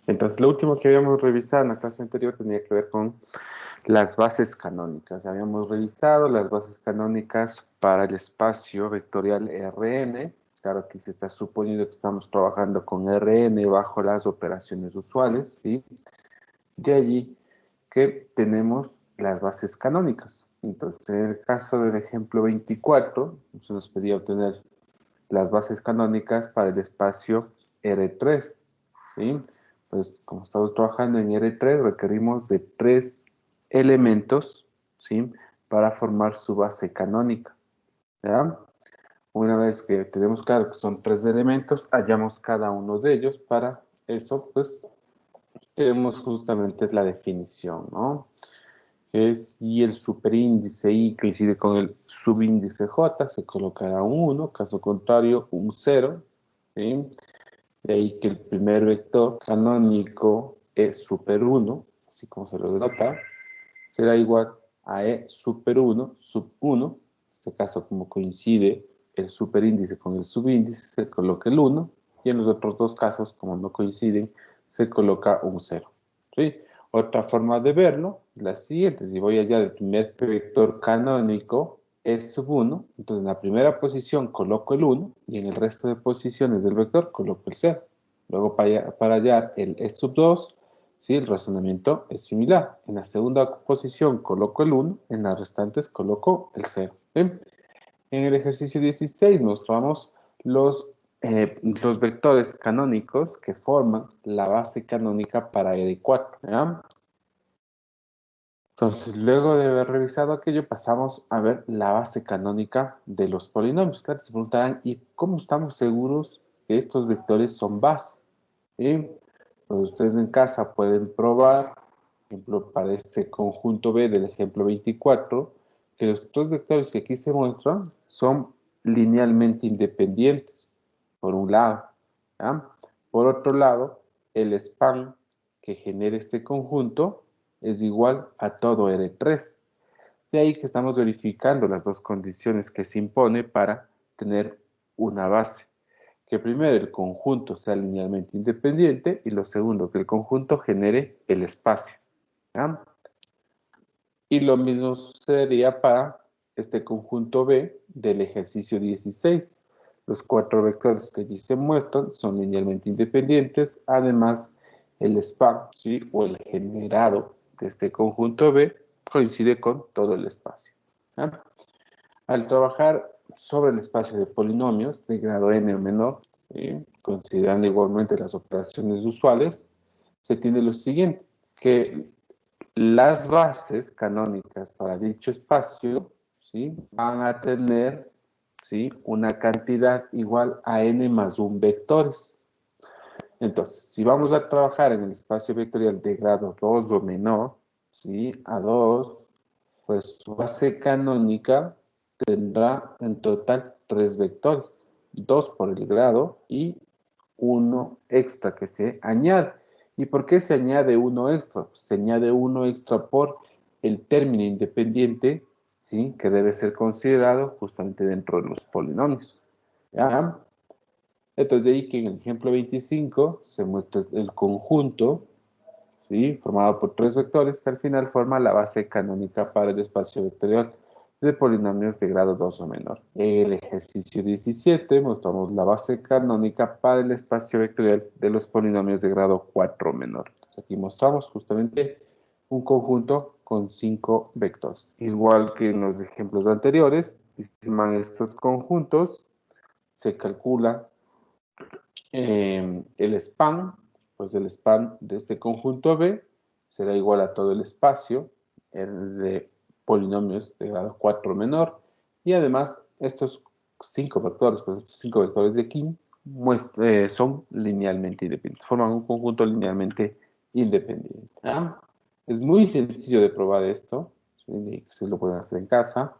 Entonces, lo último que habíamos revisado en la clase anterior tenía que ver con las bases canónicas. Habíamos revisado las bases canónicas para el espacio vectorial Rn. Claro que se está suponiendo que estamos trabajando con Rn bajo las operaciones usuales, ¿sí? De allí que tenemos las bases canónicas. Entonces, en el caso del ejemplo 24, se nos pedía obtener las bases canónicas para el espacio R3, ¿sí? Pues como estamos trabajando en R3, requerimos de 3 elementos, ¿sí? Para formar su base canónica, ¿ya? Una vez que tenemos claro que son 3 elementos, hallamos cada uno de ellos. Para eso, pues, tenemos justamente la definición, ¿no? Es y el superíndice I coincide con el subíndice J, se colocará un 1, caso contrario, un 0, ¿sí? De ahí que el primer vector canónico es super 1, así como se lo denota, será igual a E super 1, sub 1. En este caso, como coincide el superíndice con el subíndice, se coloca el 1, y en los otros dos casos, como no coinciden, se coloca un 0. ¿Sí? Otra forma de verlo, la siguiente: si voy allá del primer vector canónico, es sub 1, entonces en la primera posición coloco el 1 y en el resto de posiciones del vector coloco el 0. Luego para hallar el E sub 2, ¿sí? El razonamiento es similar. En la segunda posición coloco el 1, en las restantes coloco el 0. ¿Sí? En el ejercicio 16 mostramos los vectores canónicos que forman la base canónica para ED4. ¿Ya? Entonces, luego de haber revisado aquello, pasamos a ver la base canónica de los polinomios. Claro, se preguntarán, ¿y cómo estamos seguros que estos vectores son base? ¿Sí? Pues ustedes en casa pueden probar, por ejemplo, para este conjunto B del ejemplo 24, que los dos vectores que aquí se muestran son linealmente independientes, por un lado. ¿Ya? Por otro lado, el span que genera este conjunto es igual a todo R3. De ahí que estamos verificando las dos condiciones que se impone para tener una base. Que primero el conjunto sea linealmente independiente y lo segundo, que el conjunto genere el espacio. ¿Ya? Y lo mismo sucedería para este conjunto B del ejercicio 16. Los 4 vectores que allí se muestran son linealmente independientes. Además, el span, ¿sí? O el generado de este conjunto B coincide con todo el espacio. ¿Ya? Al trabajar sobre el espacio de polinomios de grado n o menor, considerando igualmente las operaciones usuales, se tiene lo siguiente, que las bases canónicas para dicho espacio, ¿sí? Van a tener, ¿sí? Una cantidad igual a n más 1 vectores. Entonces, si vamos a trabajar en el espacio vectorial de grado 2 o menor, ¿sí? A 2, pues su base canónica tendrá en total 3 vectores, 2 por el grado y uno extra que se añade. ¿Y por qué se añade uno extra? Pues se añade uno extra por el término independiente, ¿sí? Que debe ser considerado justamente dentro de los polinomios. ¿Ya? Entonces, de ahí que en el ejemplo 25 se muestra el conjunto, ¿sí? Formado por 3 vectores que al final forma la base canónica para el espacio vectorial de polinomios de grado 2 o menor. En el ejercicio 17 mostramos la base canónica para el espacio vectorial de los polinomios de grado 4 o menor. Entonces, aquí mostramos justamente un conjunto con 5 vectores. Igual que en los ejemplos anteriores, estiman estos conjuntos, se calcula el span, pues el span de este conjunto B será igual a todo el espacio de polinomios de grado 4 menor, y además estos 5 vectores, pues estos 5 vectores de aquí son linealmente independientes, forman un conjunto linealmente independiente. ¿Ah? Es muy sencillo de probar esto, ¿sí? Se lo pueden hacer en casa.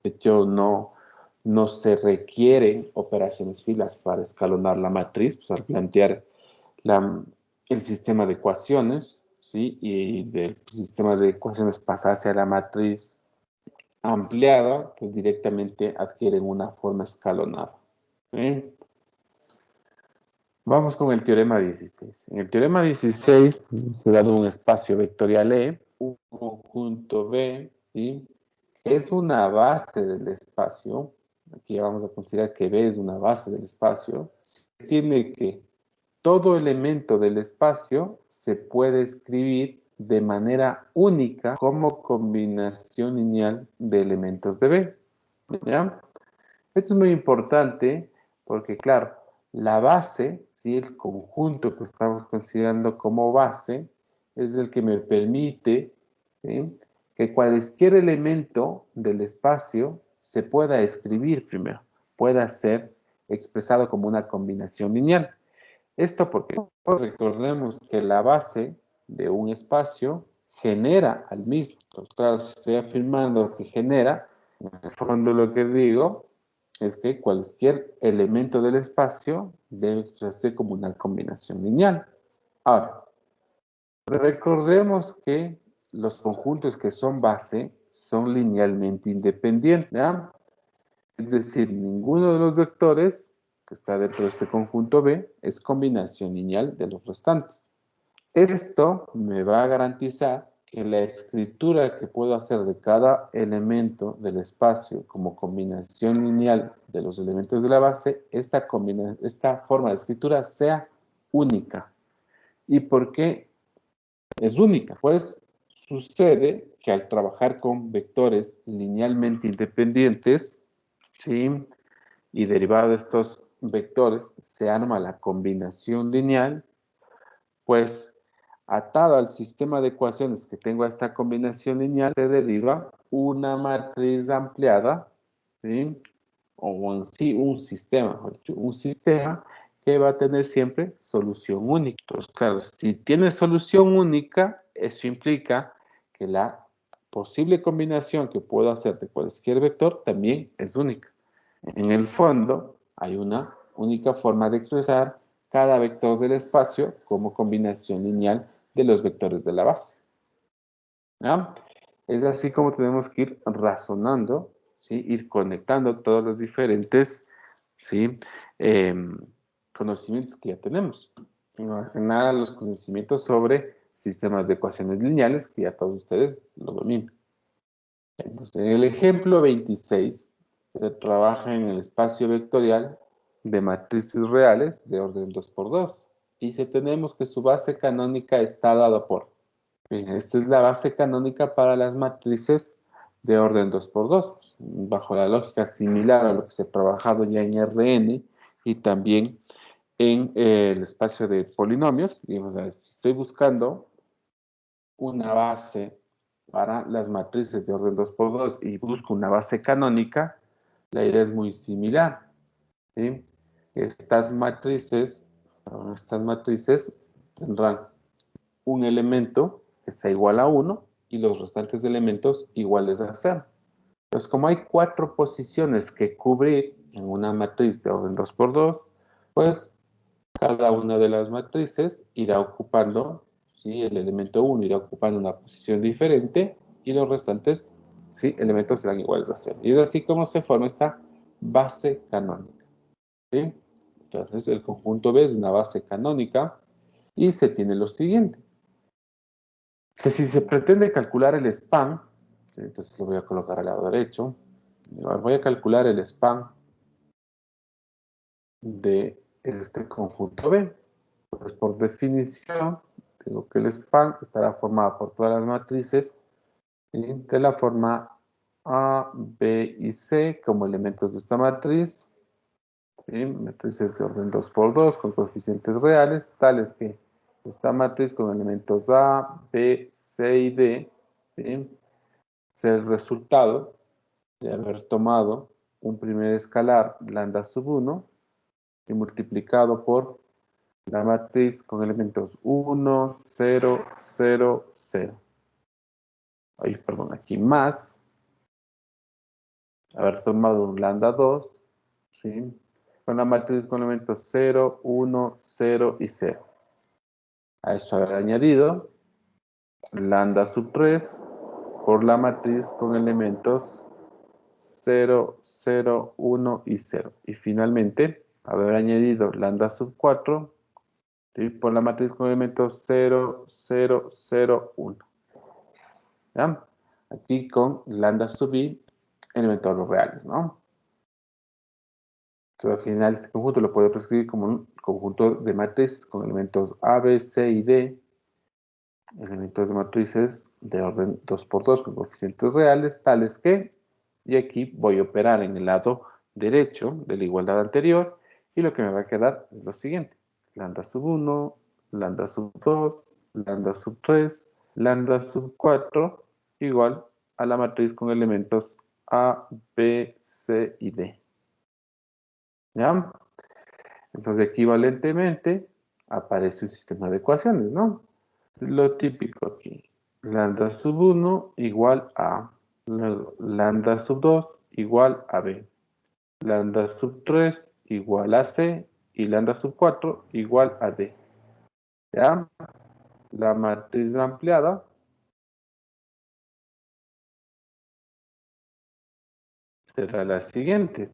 De hecho, no se requieren operaciones filas para escalonar la matriz, pues al plantear el sistema de ecuaciones, ¿sí? Y del sistema de ecuaciones pasarse a la matriz ampliada, pues directamente adquieren una forma escalonada. ¿Sí? Vamos con el teorema 16. En el teorema 16 se ha dado un espacio vectorial E, un conjunto B, ¿sí? Es una base del espacio. Aquí vamos a considerar que B es una base del espacio. Tiene que todo elemento del espacio se puede escribir de manera única como combinación lineal de elementos de B. ¿Ya? Esto es muy importante porque, claro, la base, ¿sí? El conjunto que estamos considerando como base, es el que me permite, ¿sí? Que cualquier elemento del espacio se pueda escribir primero, pueda ser expresado como una combinación lineal. Esto porque recordemos que la base de un espacio genera al mismo. Entonces, claro, si estoy afirmando que genera, en el fondo lo que digo es que cualquier elemento del espacio debe expresarse como una combinación lineal. Ahora, recordemos que los conjuntos que son base son linealmente independientes, ¿ya? Es decir, ninguno de los vectores que está dentro de este conjunto B es combinación lineal de los restantes. Esto me va a garantizar que la escritura que puedo hacer de cada elemento del espacio como combinación lineal de los elementos de la base, esta forma de escritura sea única. ¿Y por qué es única? Pues sucede que al trabajar con vectores linealmente independientes, ¿sí? Y derivado de estos vectores se arma la combinación lineal, pues atado al sistema de ecuaciones que tengo a esta combinación lineal, se deriva una matriz ampliada, ¿sí? O en sí un sistema que va a tener siempre solución única. Entonces, claro, si tiene solución única, eso implica que la posible combinación que puedo hacer de cualquier vector también es única. En el fondo, hay una única forma de expresar cada vector del espacio como combinación lineal de los vectores de la base. ¿Ya? Es así como tenemos que ir razonando, ¿sí? Ir conectando todos los diferentes, ¿sí? Eh, conocimientos que ya tenemos. Más que nada los conocimientos sobre sistemas de ecuaciones lineales que ya todos ustedes lo dominan. Entonces, en el ejemplo 26 se trabaja en el espacio vectorial de matrices reales de orden 2 por 2. Y si tenemos que su base canónica está dada por. Bien, esta es la base canónica para las matrices de orden 2 por 2, bajo la lógica similar a lo que se ha trabajado ya en Rn y también en el espacio de polinomios. Digamos, si estoy buscando una base para las matrices de orden 2 por 2 y busco una base canónica, la idea es muy similar, ¿sí? Estas matrices tendrán un elemento que sea igual a 1 y los restantes elementos iguales a 0. Entonces, como hay 4 posiciones que cubrir en una matriz de orden 2 por 2, pues cada una de las matrices irá ocupando, ¿sí? El elemento 1 irá ocupando una posición diferente y los restantes, ¿sí? Elementos serán iguales a 0. Y es así como se forma esta base canónica, ¿sí? Entonces, el conjunto B es una base canónica y se tiene lo siguiente. Que si se pretende calcular el span, ¿sí? Entonces lo voy a colocar al lado derecho, voy a calcular el span de este conjunto B. Pues por definición, digo que el span estará formado por todas las matrices de la forma A, B y C como elementos de esta matriz, ¿sí? Matrices de orden 2 por 2 con coeficientes reales, tales que esta matriz con elementos A, B, C y D, ¿sí? Es el resultado de haber tomado un primer escalar lambda sub 1 y multiplicado por la matriz con elementos 1, 0, 0, 0. Ahí, perdón, aquí más haber tomado un lambda 2, ¿sí? Con la matriz con elementos 0, 1, 0 y 0. A eso haber añadido lambda sub 3 por la matriz con elementos 0, 0, 1 y 0. Y finalmente, haber añadido lambda sub 4 ¿sí? Por la matriz con elementos 0, 0, 0, 1. ¿Ya? Aquí con lambda sub i, elementos a los reales, ¿no? Entonces, al final, este conjunto lo puedo prescribir como un conjunto de matrices con elementos A, B, C y D, elementos de matrices de orden 2 por 2 con coeficientes reales, tales que, y aquí voy a operar en el lado derecho de la igualdad anterior, y lo que me va a quedar es lo siguiente: lambda sub 1, lambda sub 2, lambda sub 3, lambda sub 4, igual a la matriz con elementos A, B, C y D. ¿Ya? Entonces, equivalentemente, aparece un sistema de ecuaciones, ¿no? Lo típico aquí. Lambda sub 1 igual a, luego lambda sub 2 igual a B, lambda sub 3 igual a C y lambda sub 4 igual a D. ¿Ya? La matriz ampliada será la siguiente.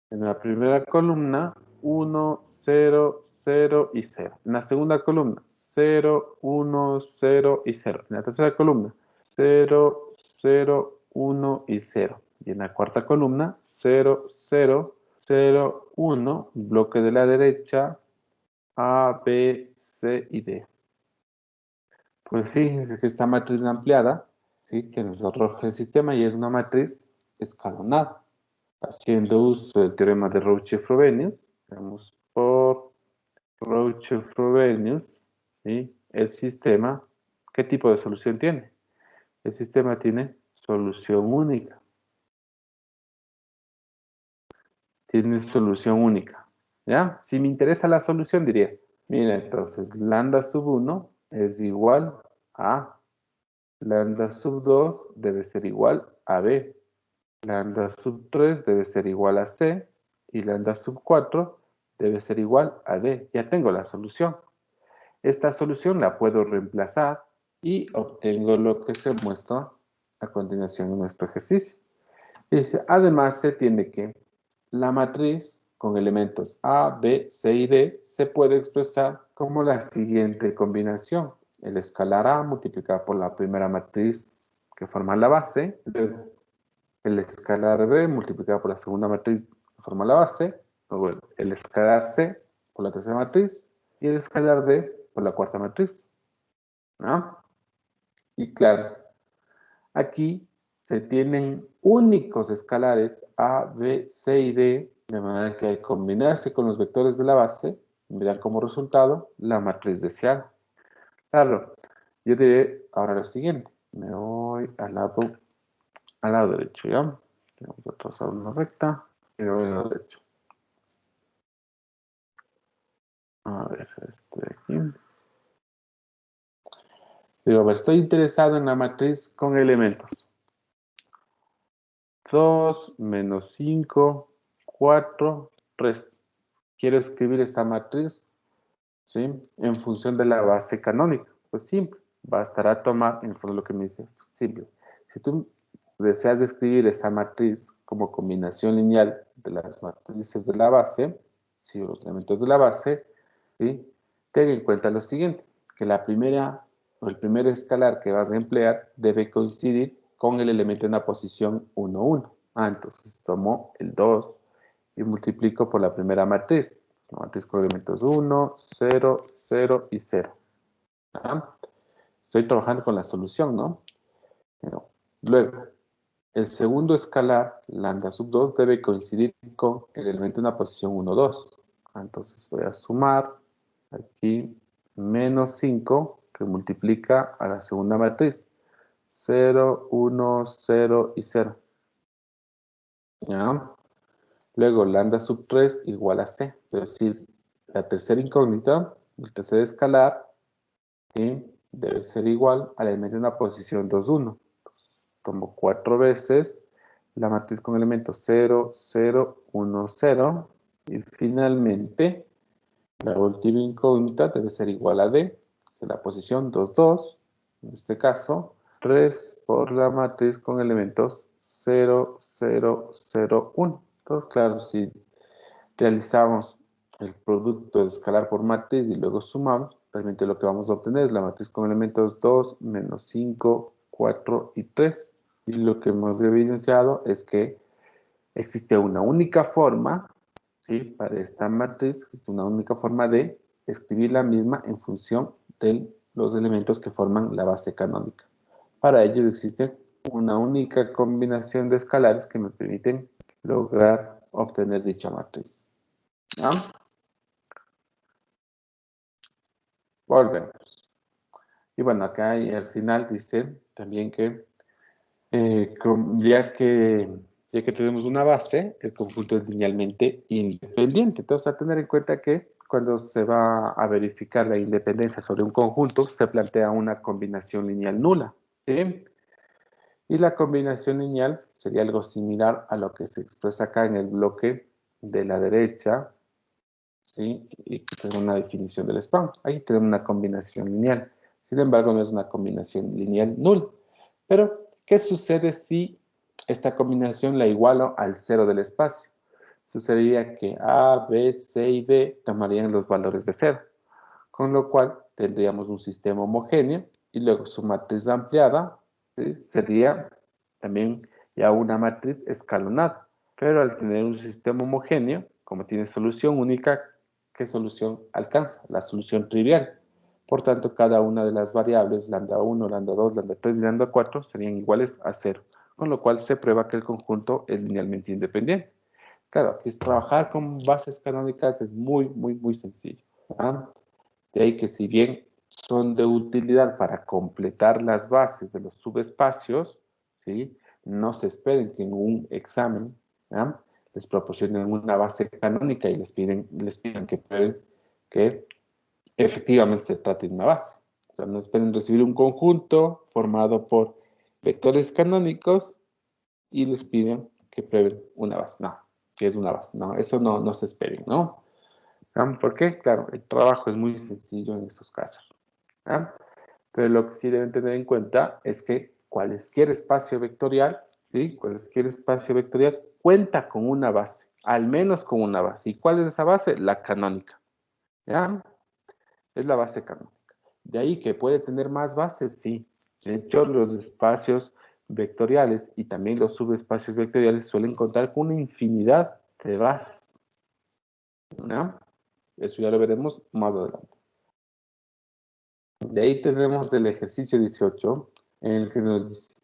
En la primera columna, 1, 0, 0 y 0. En la segunda columna, 0, 1, 0 y 0. En la tercera columna, 0, 0, 1 y 0. Y en la cuarta columna, 0, 0, 0, 1, bloque de la derecha, A, B, C y D. Pues fíjense que esta matriz ampliada, ¿sí? Que nos arroja el sistema y es una matriz escalonada. Haciendo uso del teorema de Rouch-Frobenius, vamos por Rouch-Frobenius, ¿sí? El sistema, ¿qué tipo de solución tiene? El sistema tiene solución única. Tiene solución única. ¿Ya? Si me interesa la solución, diría, mira, entonces lambda sub 1 es igual a lambda sub 2 debe ser igual a B. Lambda sub 3 debe ser igual a C y lambda sub 4 debe ser igual a D. Ya tengo la solución. Esta solución la puedo reemplazar y obtengo lo que se muestra a continuación en nuestro ejercicio. Dice, además se tiene que la matriz con elementos A, B, C y D se puede expresar como la siguiente combinación. El escalar A multiplicado por la primera matriz que forma la base, luego el escalar B multiplicado por la segunda matriz que forma la base, luego el escalar C por la tercera matriz y el escalar D por la cuarta matriz, ¿no? Y claro, aquí se tienen únicos escalares A, B, C y D, de manera que al combinarse con los vectores de la base, me dan como resultado la matriz deseada. Claro, yo diré ahora lo siguiente, me voy al lado derecho, ¿ya? Vamos a trazar una recta y me voy al lado derecho. A ver, de aquí. Digo, a ver, estoy interesado en la matriz con elementos 2, menos 5, 4, 3. Quiero escribir esta matriz, ¿sí? En función de la base canónica. Pues simple, bastará tomar, en el fondo lo que me dice, simple. Si tú deseas escribir esa matriz como combinación lineal de las matrices de la base, ¿sí? Los elementos de la base, ¿sí? Ten en cuenta lo siguiente, que la primera o el primer escalar que vas a emplear debe coincidir con el elemento en la posición 1, 1. Entonces tomo el 2 y multiplico por la primera matriz. La matriz con elementos 1, 0, 0 y 0. ¿Ah? Estoy trabajando con la solución, ¿no? Pero, luego, el segundo escalar, lambda sub 2, debe coincidir con el elemento en la posición 1, 2. Entonces voy a sumar aquí menos 5 que multiplica a la segunda matriz. 0, 1, 0 y 0. ¿Ya? Luego, lambda sub 3 igual a C. Es decir, la tercera incógnita, el tercer escalar, ¿sí? Debe ser igual al elemento en la posición 2, 1. Tomo 4 veces la matriz con elementos 0, 0, 1, 0. Y finalmente, la última incógnita debe ser igual a D, que es la posición 2, 2. En este caso, 3 por la matriz con elementos 0, 0, 0, 1. Entonces, claro, si realizamos el producto de escalar por matriz y luego sumamos, realmente lo que vamos a obtener es la matriz con elementos 2, menos 5, 4 y 3. Y lo que hemos evidenciado es que existe una única forma, ¿sí? Para esta matriz existe una única forma de escribir la misma en función de los elementos que forman la base canónica. Para ello existe una única combinación de escalares que me permiten lograr obtener dicha matriz. ¿No? Volvemos. Y bueno, acá y al final dice también que ya que ya que tenemos una base, el conjunto es linealmente independiente. Entonces, a tener en cuenta que cuando se va a verificar la independencia sobre un conjunto, se plantea una combinación lineal nula, ¿sí? Y la combinación lineal sería algo similar a lo que se expresa acá en el bloque de la derecha, ¿sí? Y que tengo una definición del span. Ahí tenemos una combinación lineal. Sin embargo, no es una combinación lineal nula. Pero, ¿qué sucede si esta combinación la igualo al cero del espacio? Sucedería que A, B, C y D tomarían los valores de cero, con lo cual tendríamos un sistema homogéneo y luego su matriz ampliada, ¿sí? Sería también ya una matriz escalonada. Pero al tener un sistema homogéneo, como tiene solución única, ¿qué solución alcanza? La solución trivial. Por tanto, cada una de las variables, lambda 1, lambda 2, lambda 3 y lambda 4, serían iguales a cero, con lo cual se prueba que el conjunto es linealmente independiente. Claro, que es trabajar con bases canónicas es muy, muy, muy sencillo. ¿Ah? De ahí que si bien son de utilidad para completar las bases de los subespacios, ¿sí? No se esperen que en un examen, ¿ya? Les proporcionen una base canónica y les pidan que prueben que efectivamente se trata de una base. O sea, no esperen recibir un conjunto formado por vectores canónicos y les piden que prueben una base. No, que es una base. No, eso no se esperen, ¿no? ¿Ah? ¿Por qué? Claro, el trabajo es muy sencillo en estos casos. ¿Ah? Pero lo que sí deben tener en cuenta es que cualquier espacio vectorial, ¿sí? Cualquier espacio vectorial cuenta con una base, al menos con una base. ¿Y cuál es esa base? La canónica. ¿Ya? Es la base canónica. De ahí que puede tener más bases, sí. De hecho, los espacios vectoriales y también los subespacios vectoriales suelen contar con una infinidad de bases. ¿Ya? Eso ya lo veremos más adelante. De ahí tenemos el ejercicio 18, en el que nos dice,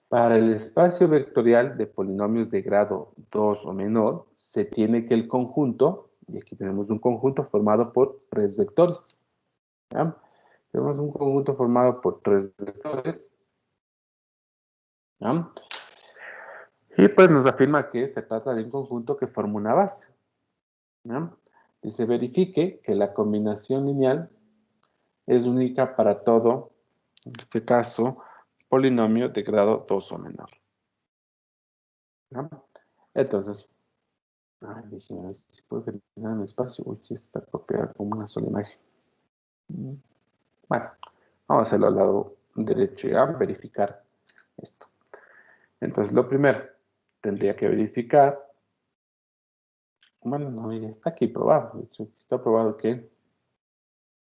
para el espacio vectorial de polinomios de grado 2 o menor, se tiene que el conjunto, y aquí tenemos un conjunto formado por tres vectores. ¿Ya? Tenemos un conjunto formado por tres vectores. ¿Ya? Y pues nos afirma que se trata de un conjunto que forma una base. ¿Ya? Dice, verifique que la combinación lineal es única para todo, en este caso, polinomio de grado 2 o menor. ¿Ya? Entonces, déjenme ver si puedo generar un espacio. Uy, está copiada como una sola imagen. Bueno, vamos a hacerlo al lado derecho, ¿ya? Verificar esto. Entonces, lo primero, tendría que verificar. Bueno, no, ya está aquí probado. De hecho, está probado que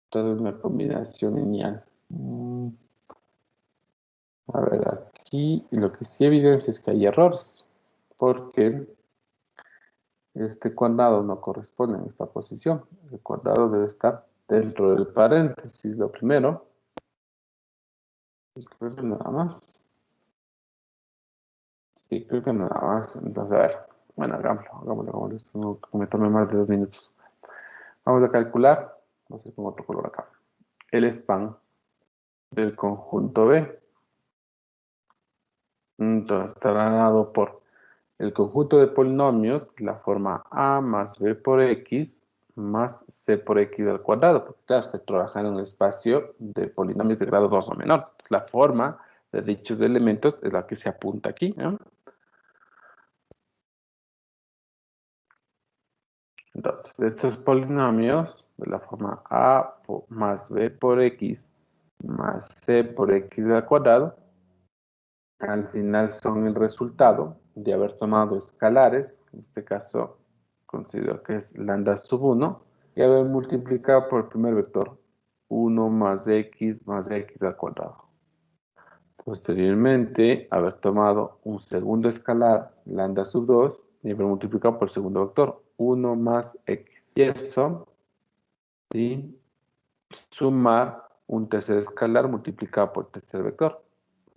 todo es una combinación lineal. A ver, aquí lo que sí evidencia es que hay errores, porque este cuadrado no corresponde en esta posición. El cuadrado debe estar dentro del paréntesis, lo primero. Y creo que nada más. Sí, creo que nada más. Entonces, a ver. Bueno, hagámoslo. No que me tome más de 2 minutos. Vamos a calcular. Voy a hacer con otro color acá. El span del conjunto B. Entonces, estará dado por el conjunto de polinomios, la forma A más B por X más C por X al cuadrado. Porque claro, estoy trabajando en un espacio de polinomios de grado 2 o menor. La forma de dichos elementos es la que se apunta aquí, ¿no? Entonces, estos polinomios de la forma A más B por X más C por X al cuadrado, al final son el resultado de haber tomado escalares, en este caso considero que es lambda sub 1, y haber multiplicado por el primer vector. 1 más x al cuadrado. Posteriormente, haber tomado un segundo escalar, lambda sub 2, y haber multiplicado por el segundo vector, 1 más x. Y eso, ¿sí? Sumar un tercer escalar multiplicado por el tercer vector.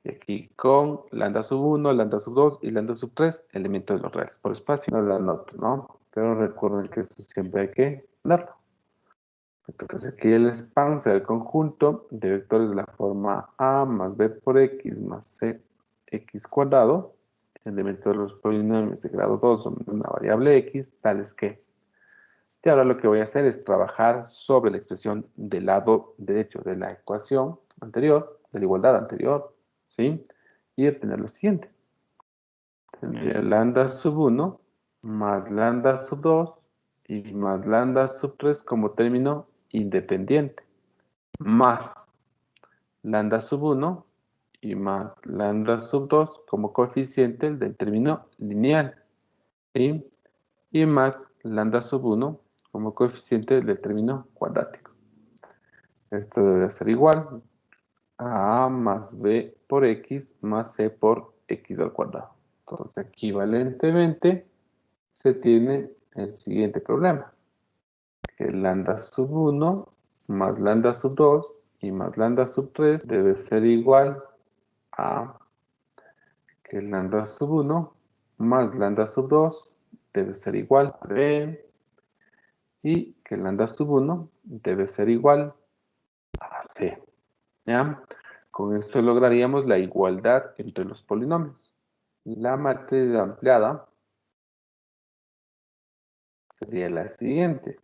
Y aquí con lambda sub 1, lambda sub 2 y lambda sub 3, elementos de los reales por espacio. No lo anoto, ¿no? Pero recuerden que eso siempre hay que darlo. Entonces aquí el span será el conjunto de vectores de la forma a más b por x más c x cuadrado, elementos de los polinomios de grado 2 son una variable x, tales que. Y ahora lo que voy a hacer es trabajar sobre la expresión del lado derecho de la ecuación anterior, de la igualdad anterior, ¿sí? Y obtener lo siguiente. Tendría lambda sub 1 más lambda sub 2 y más lambda sub 3 como término independiente, más lambda sub 1 y más lambda sub 2 como coeficiente del término lineal, ¿sí? Y más lambda sub 1 como coeficiente del término cuadrático. Esto debe ser igual a A más B por X más C por X al cuadrado. Entonces, equivalentemente, se tiene el siguiente problema. Que lambda sub 1 más lambda sub 2 y más lambda sub 3 debe ser igual a que lambda sub 1 más lambda sub 2 debe ser igual a B y que lambda sub 1 debe ser igual a C. ¿Ya? Con esto lograríamos la igualdad entre los polinomios. La matriz ampliada sería la siguiente.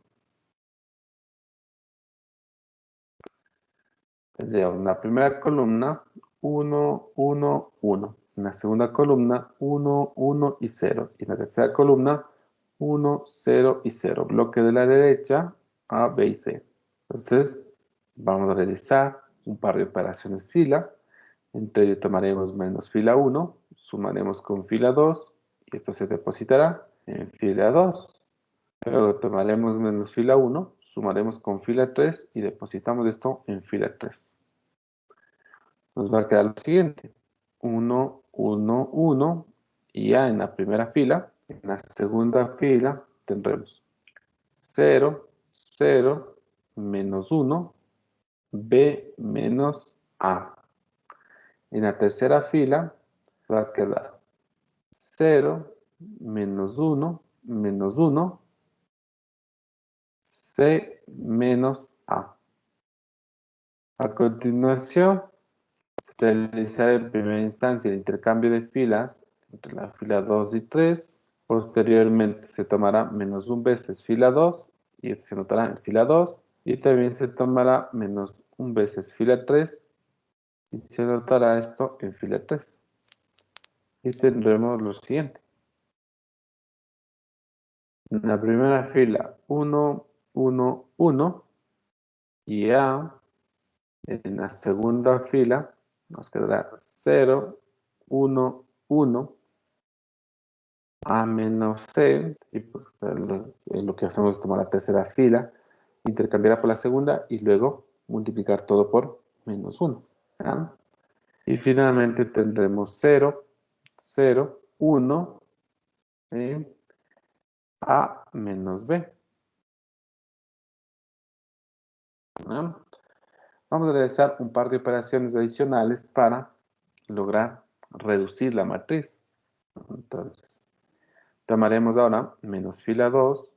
Tendría una primera columna 1, 1, 1. En la segunda columna 1, 1 y 0. Y en la tercera columna 1, 0 y 0. Bloque de la derecha A, B y C. Entonces, vamos a realizar un par de operaciones fila. Entre ello tomaremos menos fila 1, sumaremos con fila 2 y esto se depositará en fila 2. Luego tomaremos menos fila 1, sumaremos con fila 3 y depositamos esto en fila 3. Nos va a quedar lo siguiente. 1, 1, 1 y ya en la primera fila, en la segunda fila tendremos 0, 0, menos 1, B menos A. En la tercera fila va a quedar 0, menos 1, menos 1, C menos A. A continuación, se realizará en primera instancia el intercambio de filas entre la fila 2 y 3. Posteriormente se tomará menos 1 veces fila 2 y esto se notará en fila 2. Y también se tomará menos 1 veces fila 3 y se notará esto en fila 3. Y tendremos lo siguiente. En la primera fila 1, 1, 1 y A. En la segunda fila nos quedará 0, 1, 1, A menos C, y pues lo que hacemos es tomar la tercera fila, intercambiarla por la segunda y luego multiplicar todo por menos 1. ¿Ya? Y finalmente tendremos 0, 0, 1, A menos B. ¿Ya? Vamos a realizar un par de operaciones adicionales para lograr reducir la matriz. Entonces, tomaremos ahora menos fila 2,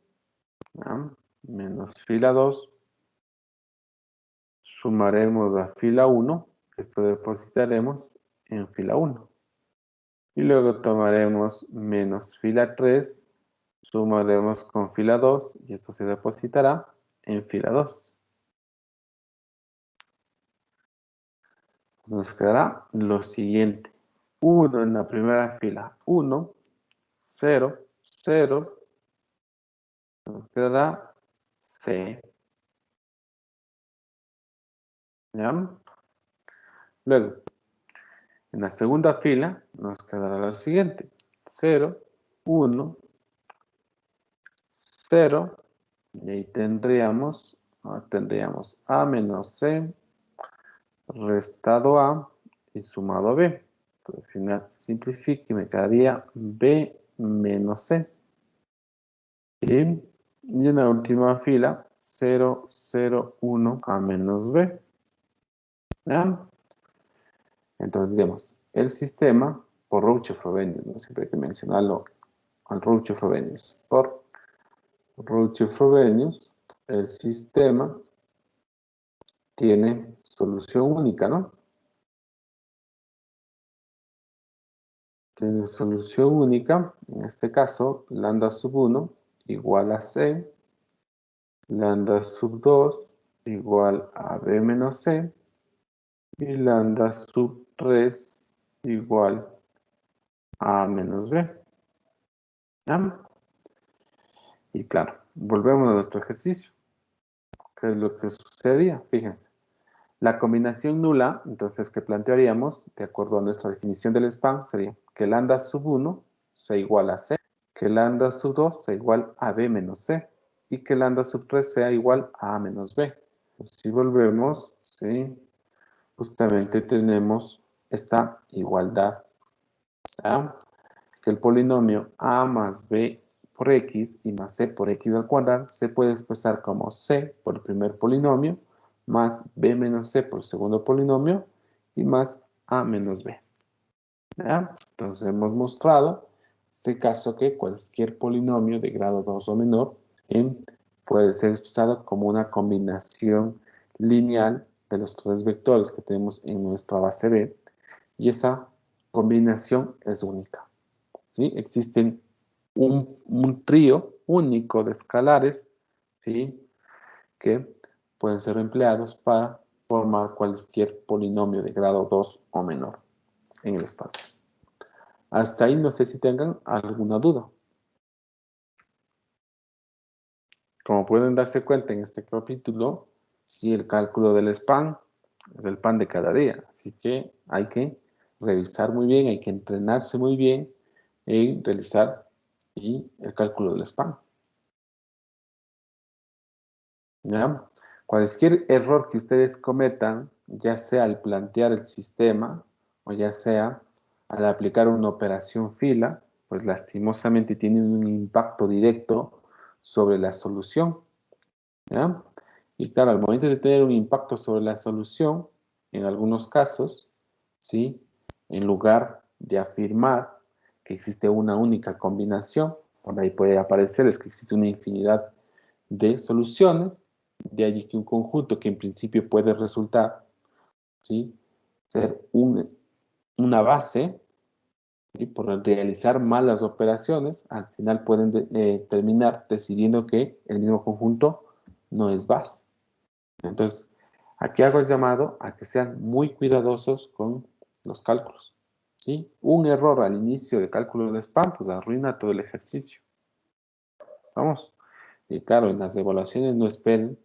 ¿ya? Menos fila 2, sumaremos a fila 1, esto depositaremos en fila 1. Y luego tomaremos menos fila 3, sumaremos con fila 2 y esto se depositará en fila 2. Nos quedará lo siguiente. 1 en la primera fila, 1, 0, 0, nos quedará C. ¿Ya? Luego, en la segunda fila nos quedará lo siguiente. 0, 1, 0, Y ahí tendríamos A menos C restado A y sumado a B. Entonces, al final se simplifica y me quedaría B menos C. Y en la última fila, 0, 0, 1 A menos B. ¿Ya? Entonces, digamos, el sistema por Rouch-Frobenius, ¿no? Siempre hay que mencionarlo al Rouch-Frobenius. Por Rouch-Frobenius, el sistema tiene solución única, ¿no? Tiene solución única, en este caso, lambda sub 1 igual a C, lambda sub 2 igual a B menos C, y lambda sub 3 igual a menos B. ¿Ya? Y claro, volvemos a nuestro ejercicio. ¿Qué es lo que sucedía? Fíjense. La combinación nula, entonces, que plantearíamos, de acuerdo a nuestra definición del span, sería que lambda sub 1 sea igual a C, que lambda sub 2 sea igual a B menos C, y que lambda sub 3 sea igual a A menos B. Si volvemos, ¿sí? Justamente tenemos esta igualdad, ¿ya? Que el polinomio A más B por X y más C por X al cuadrado se puede expresar como C por el primer polinomio más B menos C por el segundo polinomio y más A menos B. ¿Ya? Entonces hemos mostrado en este caso que cualquier polinomio de grado 2 o menor puede ser expresado como una combinación lineal de los tres vectores que tenemos en nuestra base B y esa combinación es única. ¿Sí? Existen un trío único de escalares, ¿sí? Que pueden ser empleados para formar cualquier polinomio de grado 2 o menor en el espacio. Hasta ahí no sé si tengan alguna duda. Como pueden darse cuenta en este capítulo, sí, el cálculo del span es el pan de cada día, así que hay que revisar muy bien, hay que entrenarse muy bien en realizar el cálculo del span. ¿Ya? Cualquier error que ustedes cometan, ya sea al plantear el sistema o ya sea al aplicar una operación fila, pues lastimosamente tiene un impacto directo sobre la solución. ¿Ya? Y claro, al momento de tener un impacto sobre la solución, en algunos casos, ¿sí? En lugar de afirmar que existe una única combinación, por ahí puede aparecer es que existe una infinidad de soluciones, de allí que un conjunto que en principio puede resultar, ¿sí? Ser una base, ¿sí? Por realizar malas operaciones, al final pueden terminar decidiendo que el mismo conjunto no es base. Entonces, aquí hago el llamado a que sean muy cuidadosos con los cálculos, ¿sí? Un error al inicio del cálculo de span, pues arruina todo el ejercicio. Vamos. Y claro, en las evaluaciones no esperen,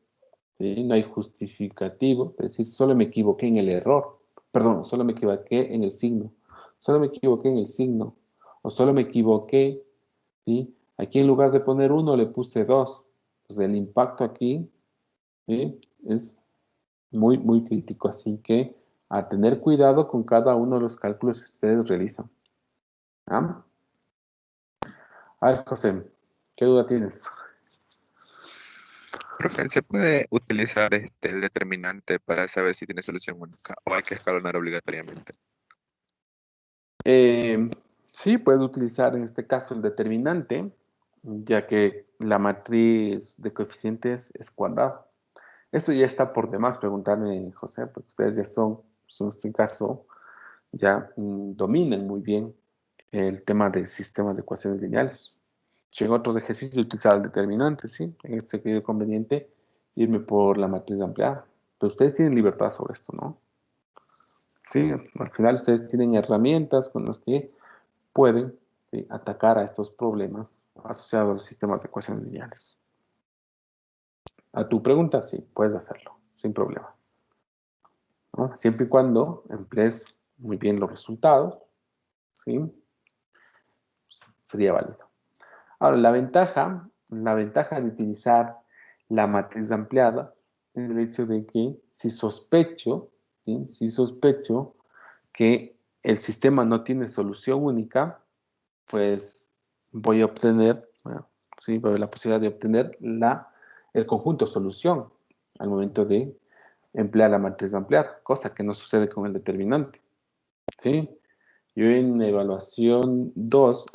¿sí? No hay justificativo, es decir, solo me equivoqué en el error, perdón, solo me equivoqué en el signo, solo me equivoqué en el signo, o solo me equivoqué, ¿sí? Aquí en lugar de poner 1 le puse 2, pues el impacto aquí, ¿sí? Es muy, muy crítico, así que a tener cuidado con cada uno de los cálculos que ustedes realizan. ¿Ah? A ver, José, ¿qué duda tienes? Profe, ¿se puede utilizar el determinante para saber si tiene solución única o hay que escalonar obligatoriamente? Eh, sí, puedes utilizar en este caso el determinante, ya que la matriz de coeficientes es cuadrada. Esto ya está por demás preguntarme, José, porque ustedes ya son, pues, en este caso, ya dominan muy bien el tema del sistema de ecuaciones lineales. Si en otros ejercicios utilizar el determinante, ¿sí? En este creo conveniente irme por la matriz ampliada. Pero ustedes tienen libertad sobre esto, ¿no? Sí, al final ustedes tienen herramientas con las que pueden, ¿sí?, atacar a estos problemas asociados a los sistemas de ecuaciones lineales. A tu pregunta, sí, puedes hacerlo, sin problema, ¿no? Siempre y cuando emplees muy bien los resultados, ¿sí? Sería válido. Ahora, la ventaja de utilizar la matriz ampliada es el hecho de que si sospecho, ¿sí? Si sospecho que el sistema no tiene solución única, pues voy a obtener, bueno, sí, va a haber la posibilidad de obtener el conjunto solución al momento de emplear la matriz ampliada, cosa que no sucede con el determinante. ¿Sí? Yo en evaluación 2,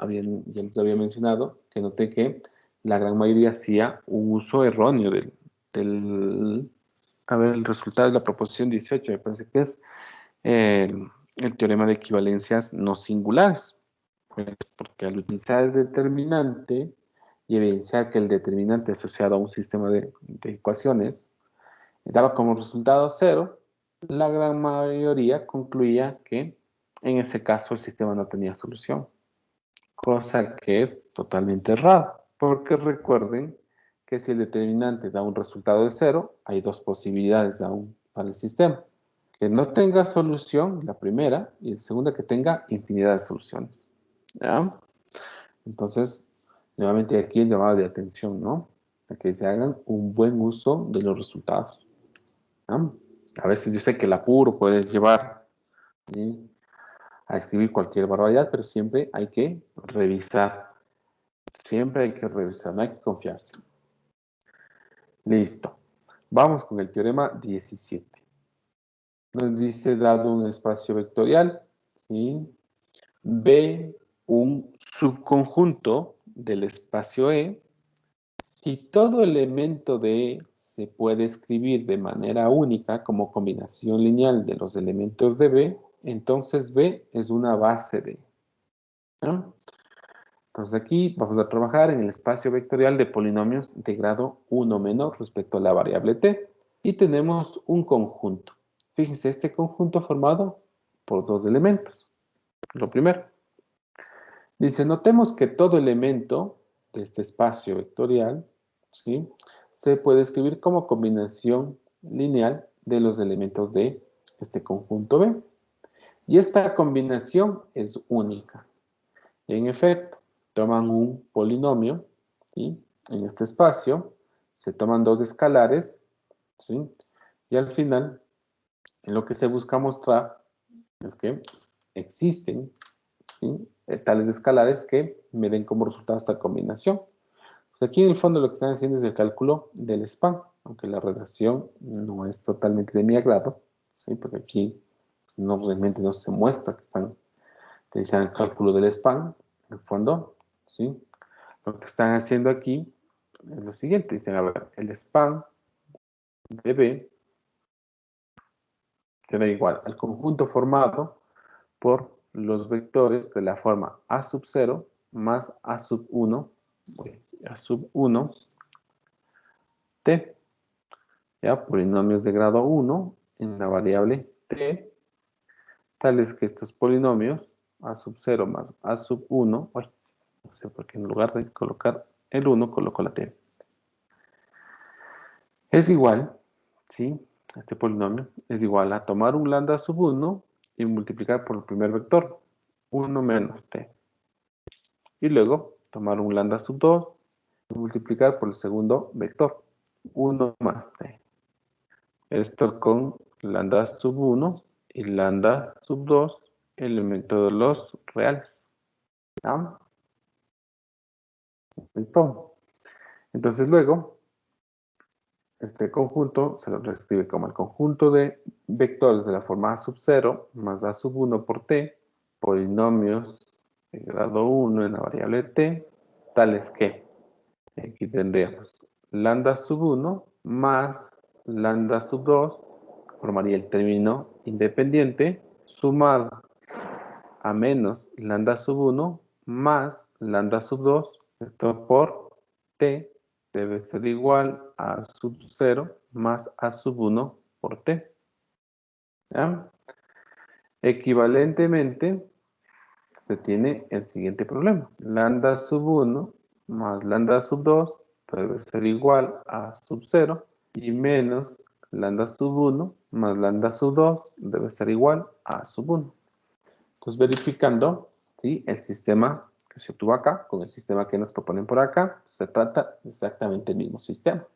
ya les había mencionado, que noté que la gran mayoría hacía un uso erróneo a ver, el resultado de la proposición 18, me parece que es el teorema de equivalencias no singulares. Pues, porque al utilizar el determinante y evidenciar que el determinante asociado a un sistema de ecuaciones daba como resultado 0, la gran mayoría concluía que en ese caso el sistema no tenía solución, cosa que es totalmente errada, porque recuerden que si el determinante da un resultado de 0, hay dos posibilidades aún para el sistema. Que no tenga solución, la primera, y la segunda, que tenga infinidad de soluciones. ¿Ya? Entonces, nuevamente aquí el llamado de atención, ¿no? A que se hagan un buen uso de los resultados. ¿No? A veces yo sé que el apuro puede llevar, ¿sí?, a escribir cualquier barbaridad, pero siempre hay que revisar. Siempre hay que revisar, no hay que confiarse. Listo. Vamos con el teorema 17. Nos dice, dado un espacio vectorial, ¿sí?, B, un subconjunto del espacio E. Si todo elemento de E se puede escribir de manera única como combinación lineal de los elementos de B, entonces B es una base de E, ¿no? Entonces aquí vamos a trabajar en el espacio vectorial de polinomios de grado 1 menor respecto a la variable t. Y tenemos un conjunto. Fíjense, este conjunto formado por dos elementos. Lo primero. Dice, notemos que todo elemento de este espacio vectorial, ¿sí?, se puede escribir como combinación lineal de los elementos de este conjunto B. Y esta combinación es única. En efecto, toman un polinomio, ¿sí?, en este espacio, se toman dos escalares, ¿sí?, y al final, lo que se busca mostrar es que existen, ¿sí?, tales escalares que me den como resultado esta combinación. Pues aquí en el fondo lo que están haciendo es el cálculo del span, aunque la redacción no es totalmente de mi agrado, ¿sí?, porque aquí no, realmente no se muestra que están utilizando el cálculo del span, en el fondo, ¿sí? Lo que están haciendo aquí es lo siguiente, dicen, a ver, el span de B será igual al conjunto formado por los vectores de la forma A sub 0 más A sub 1, A sub 1, T, ¿ya? Polinomios de grado 1 en la variable T, tales que estos polinomios, A sub 0 más A sub 1, no sé por qué en lugar de colocar el 1, coloco la T, es igual, ¿sí? Este polinomio es igual a tomar un lambda sub 1 y multiplicar por el primer vector, 1 menos T. Y luego tomar un lambda sub 2 y multiplicar por el segundo vector, 1 más T. Esto con lambda sub 1 y lambda sub 2, elemento de los reales. ¿Ya? Entonces luego, este conjunto se lo reescribe como el conjunto de vectores de la forma A sub 0 más A sub 1 por T, polinomios de grado 1 en la variable T, tales que aquí tendríamos lambda sub 1 más lambda sub 2, formaría el término independiente, sumado a menos lambda sub 1 más lambda sub 2, esto por T debe ser igual a sub 0 más A sub 1 por T. ¿Ya? Equivalentemente, se tiene el siguiente problema. Lambda sub 1 más lambda sub 2 debe ser igual a sub 0 y menos lambda sub 1 más lambda sub 2 debe ser igual a sub 1. Entonces, verificando, ¿sí?, el sistema que se obtuvo acá con el sistema que nos proponen por acá, se trata exactamente el mismo sistema.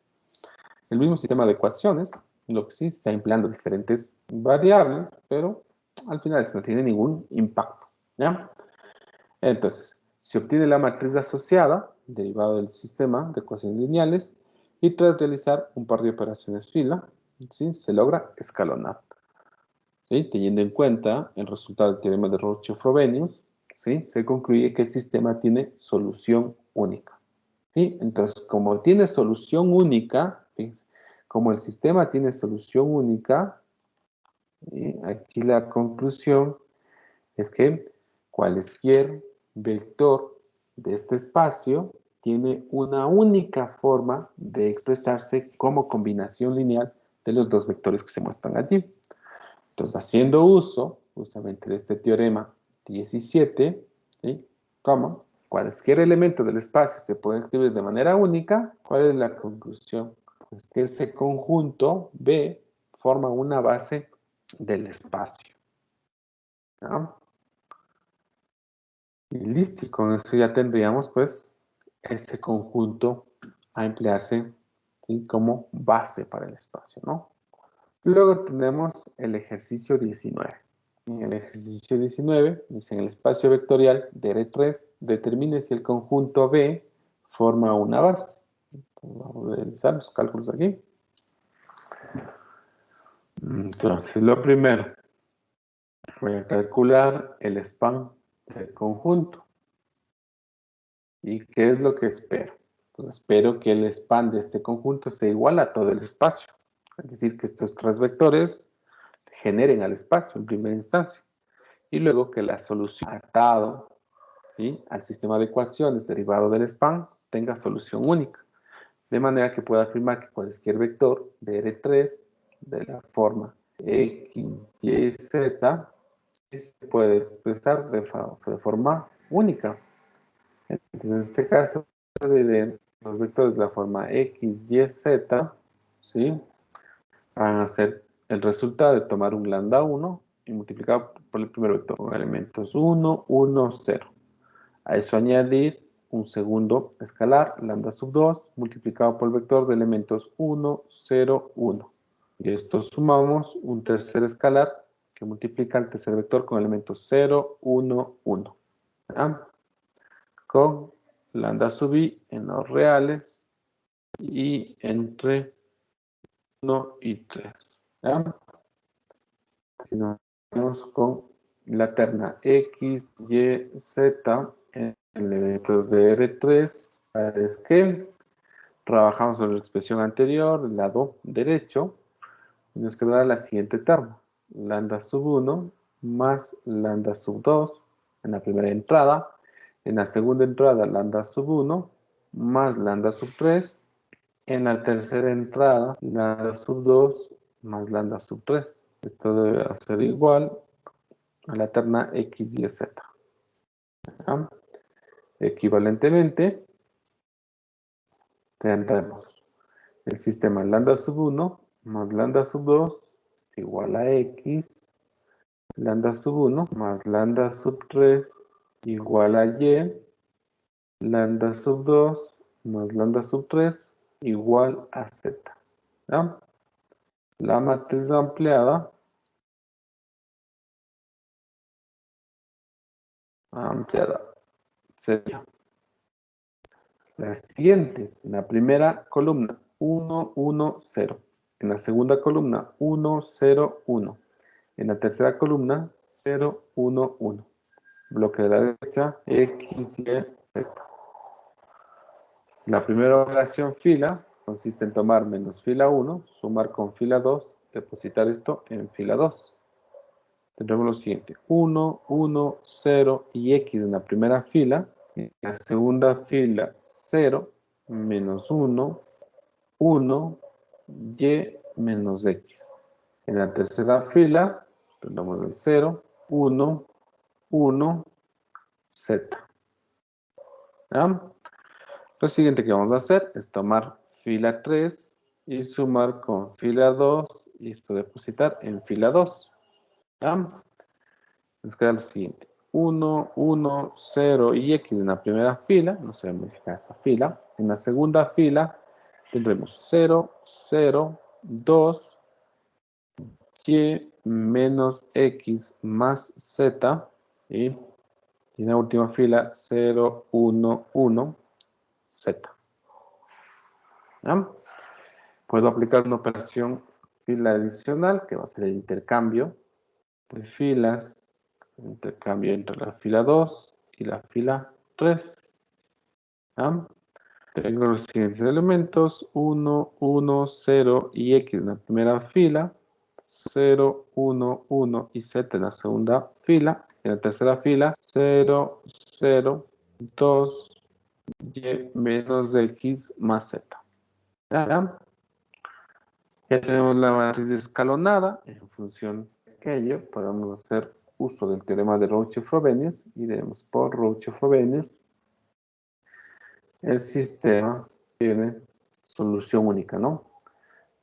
el mismo sistema de ecuaciones, lo que sí está empleando diferentes variables, pero al final eso no tiene ningún impacto, ¿ya? Entonces, se obtiene la matriz asociada, derivada del sistema de ecuaciones lineales, y tras realizar un par de operaciones fila, ¿sí? Se logra escalonar. ¿Sí? Teniendo en cuenta el resultado del teorema de Rouch-Frobenius, ¿sí? Se concluye que el sistema tiene solución única. ¿Sí? Entonces, como tiene solución única, fíjense, como el sistema tiene solución única, ¿sí? Aquí la conclusión es que cualquier vector de este espacio tiene una única forma de expresarse como combinación lineal de los dos vectores que se muestran allí. Entonces, haciendo uso justamente de este teorema 17, ¿sí? Como cualquier elemento del espacio se puede escribir de manera única, ¿cuál es la conclusión? Pues que ese conjunto B forma una base del espacio, ¿no? Y listo, y con eso ya tendríamos pues ese conjunto a emplearse, ¿sí? Como base para el espacio, ¿no? Luego tenemos el ejercicio 19. En el ejercicio 19, dice en el espacio vectorial de R3, determine si el conjunto B forma una base. Entonces, vamos a realizar los cálculos aquí. Entonces, lo primero, voy a calcular el span del conjunto. ¿Y qué es lo que espero? Pues espero que el span de este conjunto sea igual a todo el espacio. Es decir, que estos tres vectores generen al espacio en primera instancia. Y luego que la solución atado, ¿sí?, al sistema de ecuaciones derivado del span tenga solución única. De manera que pueda afirmar que cualquier vector de R3 de la forma X, Y, Z se puede expresar de forma única. Entonces, en este caso, los vectores de la forma X, Y, Z, ¿sí?, van a ser el resultado de tomar un lambda 1 y multiplicar por el primer vector con elementos 1, 1, 0. A eso añadir un segundo escalar, lambda sub 2, multiplicado por el vector de elementos 1, 0, 1. Y esto sumamos un tercer escalar que multiplica el tercer vector con elementos 0, 1, 1. ¿Ya? Con lambda sub i en los reales y entre 1 y 3. ¿Ya? Continuamos con la terna X, Y, Z en elementos de R3. Es que trabajamos sobre la expresión anterior, el lado derecho, y nos quedará la siguiente terna. Lambda sub 1 más lambda sub 2 en la primera entrada. En la segunda entrada, lambda sub 1 más lambda sub 3. En la tercera entrada, lambda sub 2 más lambda sub 3. Esto debe ser igual a la terna X, Y, Z. ¿Ya? Equivalentemente, tendremos el sistema lambda sub 1 más lambda sub 2 igual a X, lambda sub 1 más lambda sub 3 igual a Y, lambda sub 2 más lambda sub 3 igual a Z. ¿Ya? La matriz ampliada sería la siguiente. En la primera columna, 1, 1, 0. En la segunda columna, 1, 0, 1. En la tercera columna, 0, 1, 1. Bloque de la derecha, X, Y, Z. La primera operación fila consiste en tomar menos fila 1, sumar con fila 2, depositar esto en fila 2. Tendremos lo siguiente: 1, 1, 0 y X en la primera fila. En la segunda fila, 0, menos 1, 1, Y menos X. En la tercera fila, tendremos el 0, 1, 1, Z. ¿Ya? Lo siguiente que vamos a hacer es tomar fila 3 y sumar con fila 2 y esto depositar en fila 2. ¿Ya? Nos queda lo siguiente: 1, 1, 0 y X en la primera fila, no se va a modificar esa fila. En la segunda fila, tendremos 0, 0, 2, y menos x más z, y en la última fila 0, 1, 1, z. ¿Ya? Puedo aplicar una operación fila adicional, que va a ser el intercambio de filas, intercambio entre la fila 2 y la fila 3. ¿Ya? Tengo los siguientes elementos, 1, 1, 0 y x en la primera fila, 0, 1, 1 y z en la segunda fila. En la tercera fila, 0, 0, 2, y menos x más z. ¿Ya? Ya tenemos la matriz escalonada. En función de aquello, podemos hacer uso del teorema de Rouch-Frobenius y diremos por Rouch-Frobenius el sistema tiene solución única, ¿no?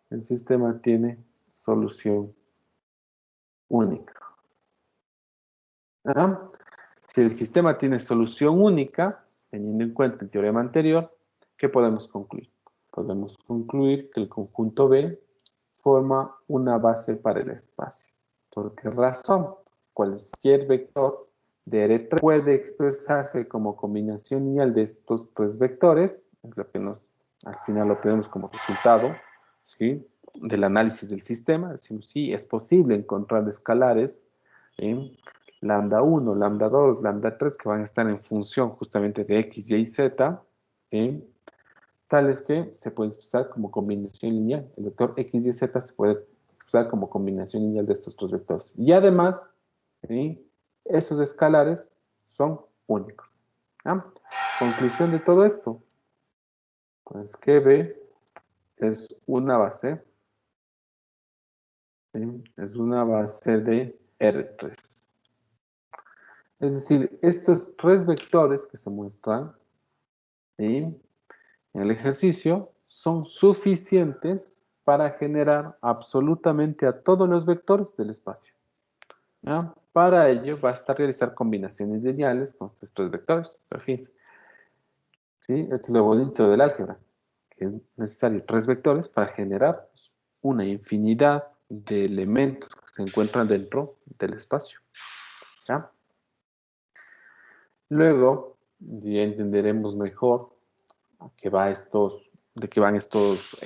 El sistema tiene solución única. ¿Ah? Si el sistema tiene solución única, teniendo en cuenta el teorema anterior, ¿qué podemos concluir? Podemos concluir que el conjunto B forma una base para el espacio. ¿Por qué razón? Cualquier vector de R3 puede expresarse como combinación lineal de estos tres vectores, es lo que al final obtenemos como resultado, ¿sí?, del análisis del sistema. Decimos, sí, es posible encontrar escalares, ¿sí?, lambda 1, lambda 2, lambda 3, que van a estar en función justamente de x, y, z, ¿sí?, tales que se puede expresar como combinación lineal. El vector x, y, z se puede expresar como combinación lineal de estos dos vectores. Y además, ¿sí?, esos escalares son únicos. ¿Ah? Conclusión de todo esto, pues que B es una base, ¿sí?, es una base de R3. Es decir, estos tres vectores que se muestran, ¿sí?, en el ejercicio son suficientes para generar absolutamente a todos los vectores del espacio. ¿Ya? Para ello basta realizar combinaciones lineales con estos tres vectores. Pero fíjense, ¿sí?, esto es lo bonito del álgebra, que es necesario tres vectores para generar una infinidad de elementos que se encuentran dentro del espacio. ¿Ya? Luego ya entenderemos mejor de qué van estos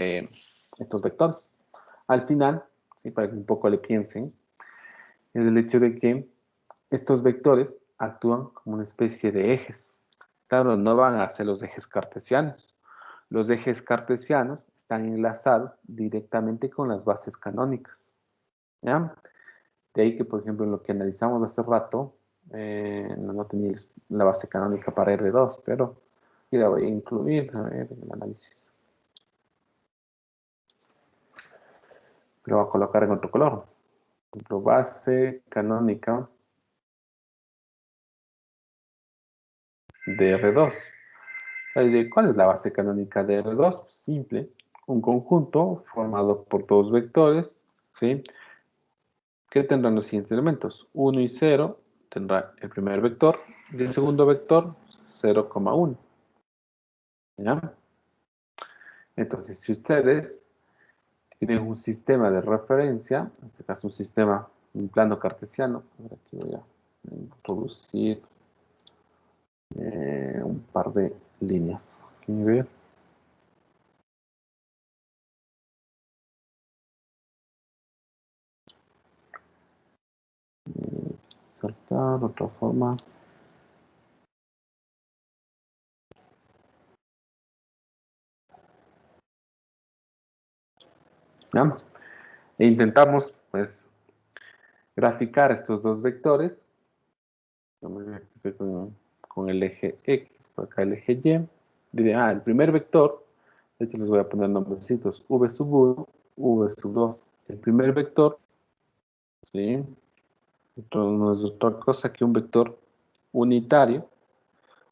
vectores. Al final, ¿sí?, para que un poco le piensen, es el hecho de que estos vectores actúan como una especie de ejes. Claro, no van a ser los ejes cartesianos. Los ejes cartesianos están enlazados directamente con las bases canónicas. ¿Ya? De ahí que, por ejemplo, en lo que analizamos hace rato, no tenía la base canónica para R2, pero aquí la voy a incluir, a ver, en el análisis. Lo voy a colocar en otro color. Por ejemplo, base canónica de R2. ¿Cuál es la base canónica de R2? Simple, un conjunto formado por dos vectores, ¿sí?, que tendrán los siguientes elementos. 1 y 0 tendrá el primer vector y el segundo vector 0,1. ¿Ya? Entonces, si ustedes tienen un sistema de referencia, en este caso un plano cartesiano, aquí voy a introducir un par de líneas. ¿Quieren ver? Saltar, otra forma. ¿Ya? E intentamos, pues, graficar estos dos vectores. Estoy con el eje X, por acá el eje Y. Diré, el primer vector, de hecho les voy a poner nombrecitos, V sub 1, V sub 2. El primer vector, ¿sí?, no es otra cosa que un vector unitario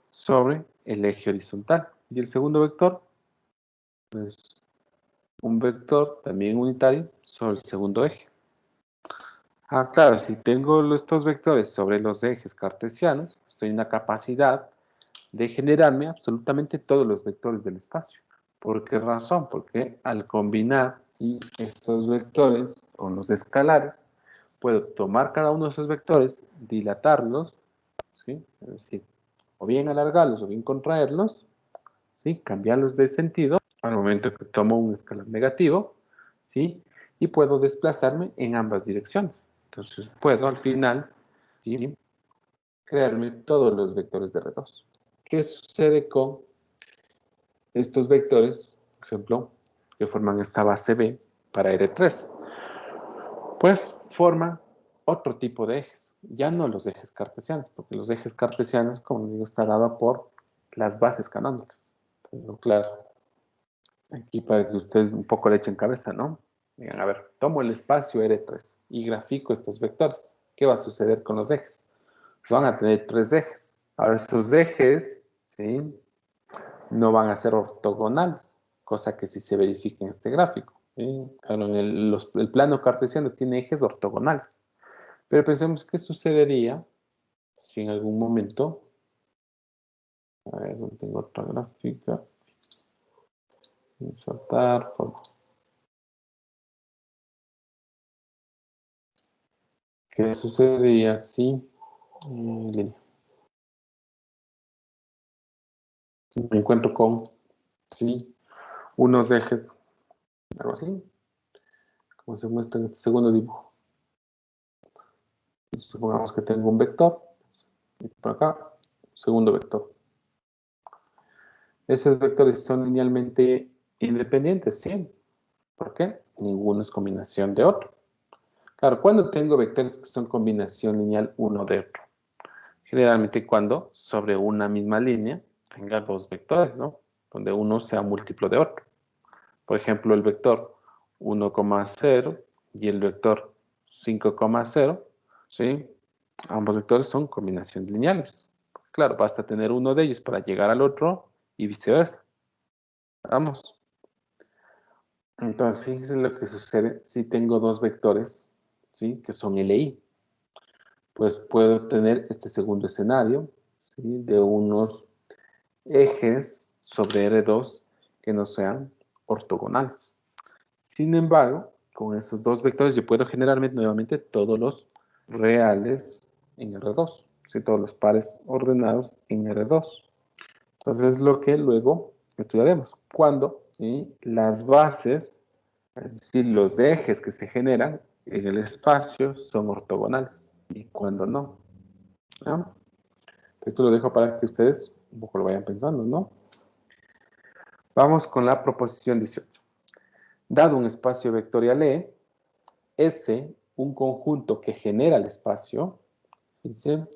sobre el eje horizontal. Y el segundo vector, pues, un vector también unitario sobre el segundo eje. Claro, si tengo estos vectores sobre los ejes cartesianos, estoy en la capacidad de generarme absolutamente todos los vectores del espacio. ¿Por qué razón? Porque al combinar, ¿sí?, estos vectores con los escalares, puedo tomar cada uno de esos vectores, dilatarlos, ¿sí?, es decir, o bien alargarlos o bien contraerlos, ¿sí?, cambiarlos de sentido al momento que tomo un escalar negativo, ¿sí?, y puedo desplazarme en ambas direcciones. Entonces puedo al final, ¿sí?, crearme todos los vectores de R2. ¿Qué sucede con estos vectores, por ejemplo, que forman esta base B para R3? Pues forman otro tipo de ejes, ya no los ejes cartesianos, porque los ejes cartesianos, como digo, está dado por las bases canónicas. Pero claro, aquí para que ustedes un poco le echen cabeza, ¿no? Digan, a ver, tomo el espacio R3 y grafico estos vectores. ¿Qué va a suceder con los ejes? Van a tener tres ejes. Ahora, estos ejes, ¿sí?, no van a ser ortogonales, cosa que sí se verifica en este gráfico, ¿sí? Claro, el plano cartesiano tiene ejes ortogonales. Pero pensemos qué sucedería si en algún momento, a ver, no tengo otra gráfica, insertar, forma. ¿Qué sucedería si me encuentro con, sí, unos ejes, algo así, como se muestra en este segundo dibujo? Supongamos que tengo un vector, y por acá, segundo vector. Esos vectores son linealmente independientes, sí. ¿Por qué? Ninguno es combinación de otro. Claro, ¿cuándo tengo vectores que son combinación lineal uno de otro? Generalmente cuando sobre una misma línea tenga dos vectores, ¿no? Donde uno sea múltiplo de otro. Por ejemplo, el vector 1,0 y el vector 5,0, ¿sí? Ambos vectores son combinaciones lineales. Claro, basta tener uno de ellos para llegar al otro y viceversa. Vamos. Entonces, fíjense lo que sucede si tengo dos vectores, ¿sí?, que son LI. Pues puedo tener este segundo escenario, ¿sí?, de unos ejes sobre R2 que no sean ortogonales. Sin embargo, con esos dos vectores yo puedo generar nuevamente todos los reales en R2, ¿sí?, todos los pares ordenados en R2. Entonces, lo que luego estudiaremos, cuando, ¿sí?, las bases, es decir, los ejes que se generan en el espacio son ortogonales y cuando no, ¿no? Esto lo dejo para que ustedes un poco lo vayan pensando, ¿no? Vamos con la proposición 18. Dado un espacio vectorial E, S, un conjunto que genera el espacio, dice,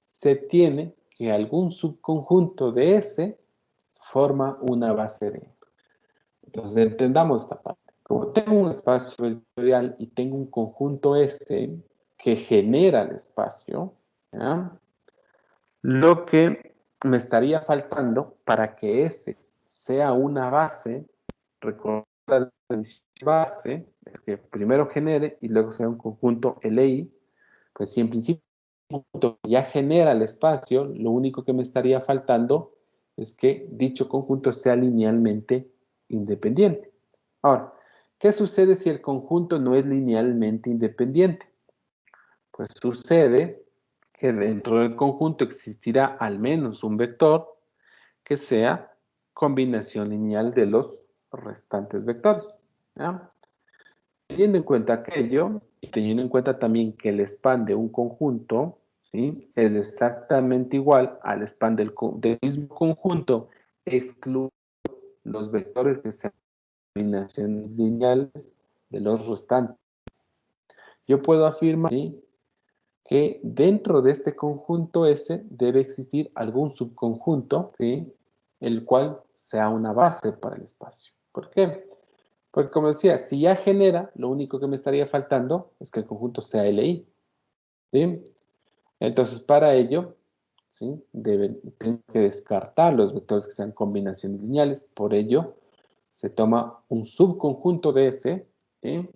se tiene que algún subconjunto de S forma una base D. Entonces, entendamos esta parte. Como tengo un espacio vectorial y tengo un conjunto S que genera el espacio, ¿ya?, lo que me estaría faltando para que S sea una base, recordar la base, es que primero genere y luego sea un conjunto LI, pues si en principio ya genera el espacio, lo único que me estaría faltando es que dicho conjunto sea linealmente independiente. Ahora, ¿qué sucede si el conjunto no es linealmente independiente? Pues sucede que dentro del conjunto existirá al menos un vector que sea combinación lineal de los restantes vectores, ¿ya? Teniendo en cuenta aquello, y teniendo en cuenta también que el span de un conjunto, ¿sí?, es exactamente igual al span del mismo conjunto, excluye los vectores que sean combinaciones lineales de los restantes. Yo puedo afirmar, ¿sí?, que dentro de este conjunto S debe existir algún subconjunto, ¿sí?, el cual sea una base para el espacio. ¿Por qué? Porque como decía, si ya genera, lo único que me estaría faltando es que el conjunto sea LI, ¿sí? Entonces, para ello, ¿sí?, tengo que descartar los vectores que sean combinaciones lineales. Por ello, se toma un subconjunto de S, ¿sí?,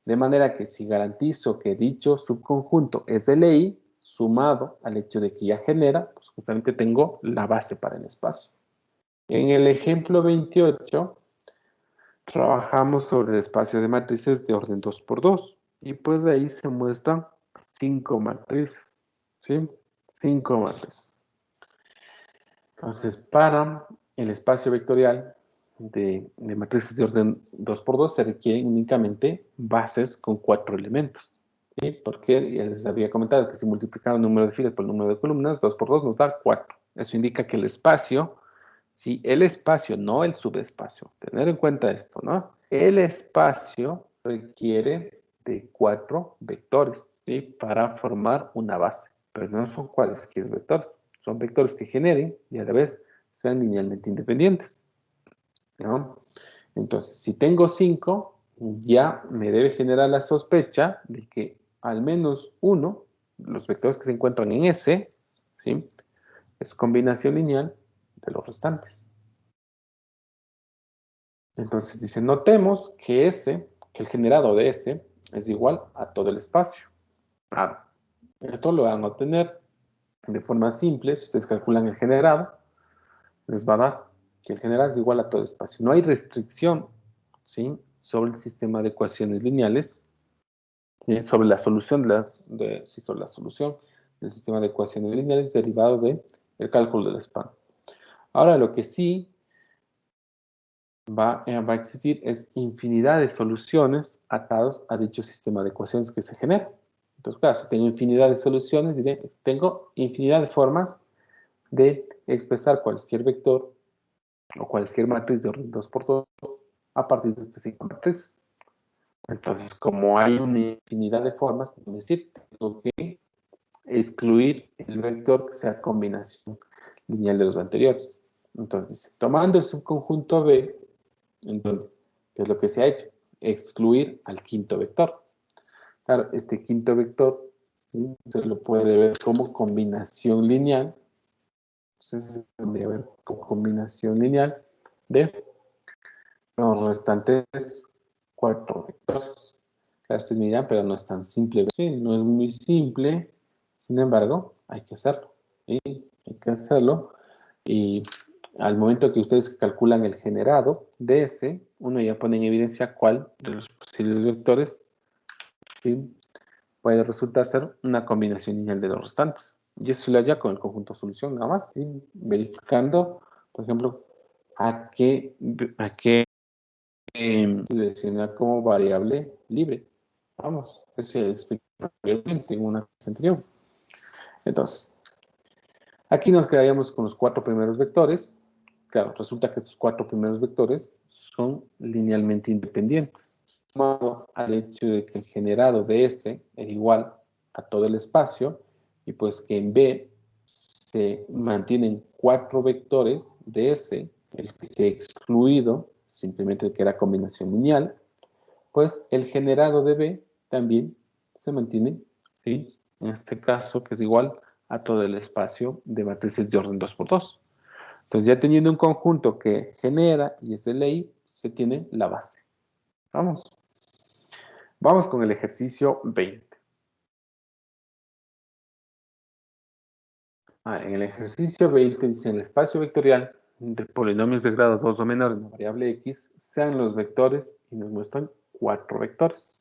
de manera que si garantizo que dicho subconjunto es LI, sumado al hecho de que ya genera, pues justamente tengo la base para el espacio. En el ejemplo 28, trabajamos sobre el espacio de matrices de orden 2 por 2. Y pues de ahí se muestran 5 matrices. ¿Sí? 5 matrices. Entonces, para el espacio vectorial de matrices de orden 2 por 2 se requieren únicamente bases con 4 elementos. ¿Sí? Porque ya les había comentado que si multiplicamos el número de filas por el número de columnas, 2 por 2 nos da 4. Eso indica que el espacio, sí, el espacio, no el subespacio. Tener en cuenta esto, ¿no? El espacio requiere de 4 vectores, ¿sí? Para formar una base. Pero no son cualesquier vectores. Son vectores que generen y a la vez sean linealmente independientes, ¿no? Entonces, si tengo 5, ya me debe generar la sospecha de que al menos uno, los vectores que se encuentran en S, ¿sí? Es combinación lineal de los restantes. Entonces dice, notemos que S, que el generado de S es igual a todo el espacio. Esto lo van a obtener de forma simple. Si ustedes calculan el generado, les va a dar que el generado es igual a todo el espacio. No hay restricción, ¿sí? Sobre el sistema de ecuaciones lineales, ¿sí? Sobre la solución sobre la solución del sistema de ecuaciones lineales derivado del cálculo del span. Ahora, lo que sí va a existir es infinidad de soluciones atadas a dicho sistema de ecuaciones que se genera. Entonces, claro, si tengo infinidad de soluciones, diré, tengo infinidad de formas de expresar cualquier vector o cualquier matriz de orden 2 por 2 a partir de estas 5 matrices. Entonces, como hay una infinidad de formas, es decir, tengo que excluir el vector que sea combinación lineal de los anteriores. Entonces, tomando el subconjunto B, entonces, ¿qué es lo que se ha hecho? Excluir al quinto vector. Claro, este quinto vector, ¿sí? Se lo puede ver como combinación lineal. Entonces, se podría ver como combinación lineal de los restantes 4 vectores. Claro, este es mediano, pero no es tan simple. Sí, no es muy simple. Sin embargo, hay que hacerlo. ¿Sí? Hay que hacerlo. Y al momento que ustedes calculan el generado de ese, uno ya pone en evidencia cuál de los posibles vectores, ¿sí? Puede resultar ser una combinación lineal de los restantes. Y eso lo haría con el conjunto solución nada más, ¿sí? Verificando, por ejemplo, a qué seleccionar como variable libre. Vamos, eso se explica anteriormente en una clase anterior. Entonces, aquí nos quedaríamos con los 4 primeros vectores. Claro, resulta que estos 4 primeros vectores son linealmente independientes. Sumado al hecho de que el generado de S es igual a todo el espacio y pues que en B se mantienen 4 vectores de S, el que se ha excluido simplemente que era combinación lineal, pues el generado de B también se mantiene, ¿sí? En este caso, que es igual a todo el espacio de matrices de orden 2 por 2. Entonces, ya teniendo un conjunto que genera y es de ley, se tiene la base. Vamos. Vamos con el ejercicio 20. En el ejercicio 20 dice, en el espacio vectorial de polinomios de grado 2 o menor en la variable x, sean los vectores y nos muestran 4 vectores.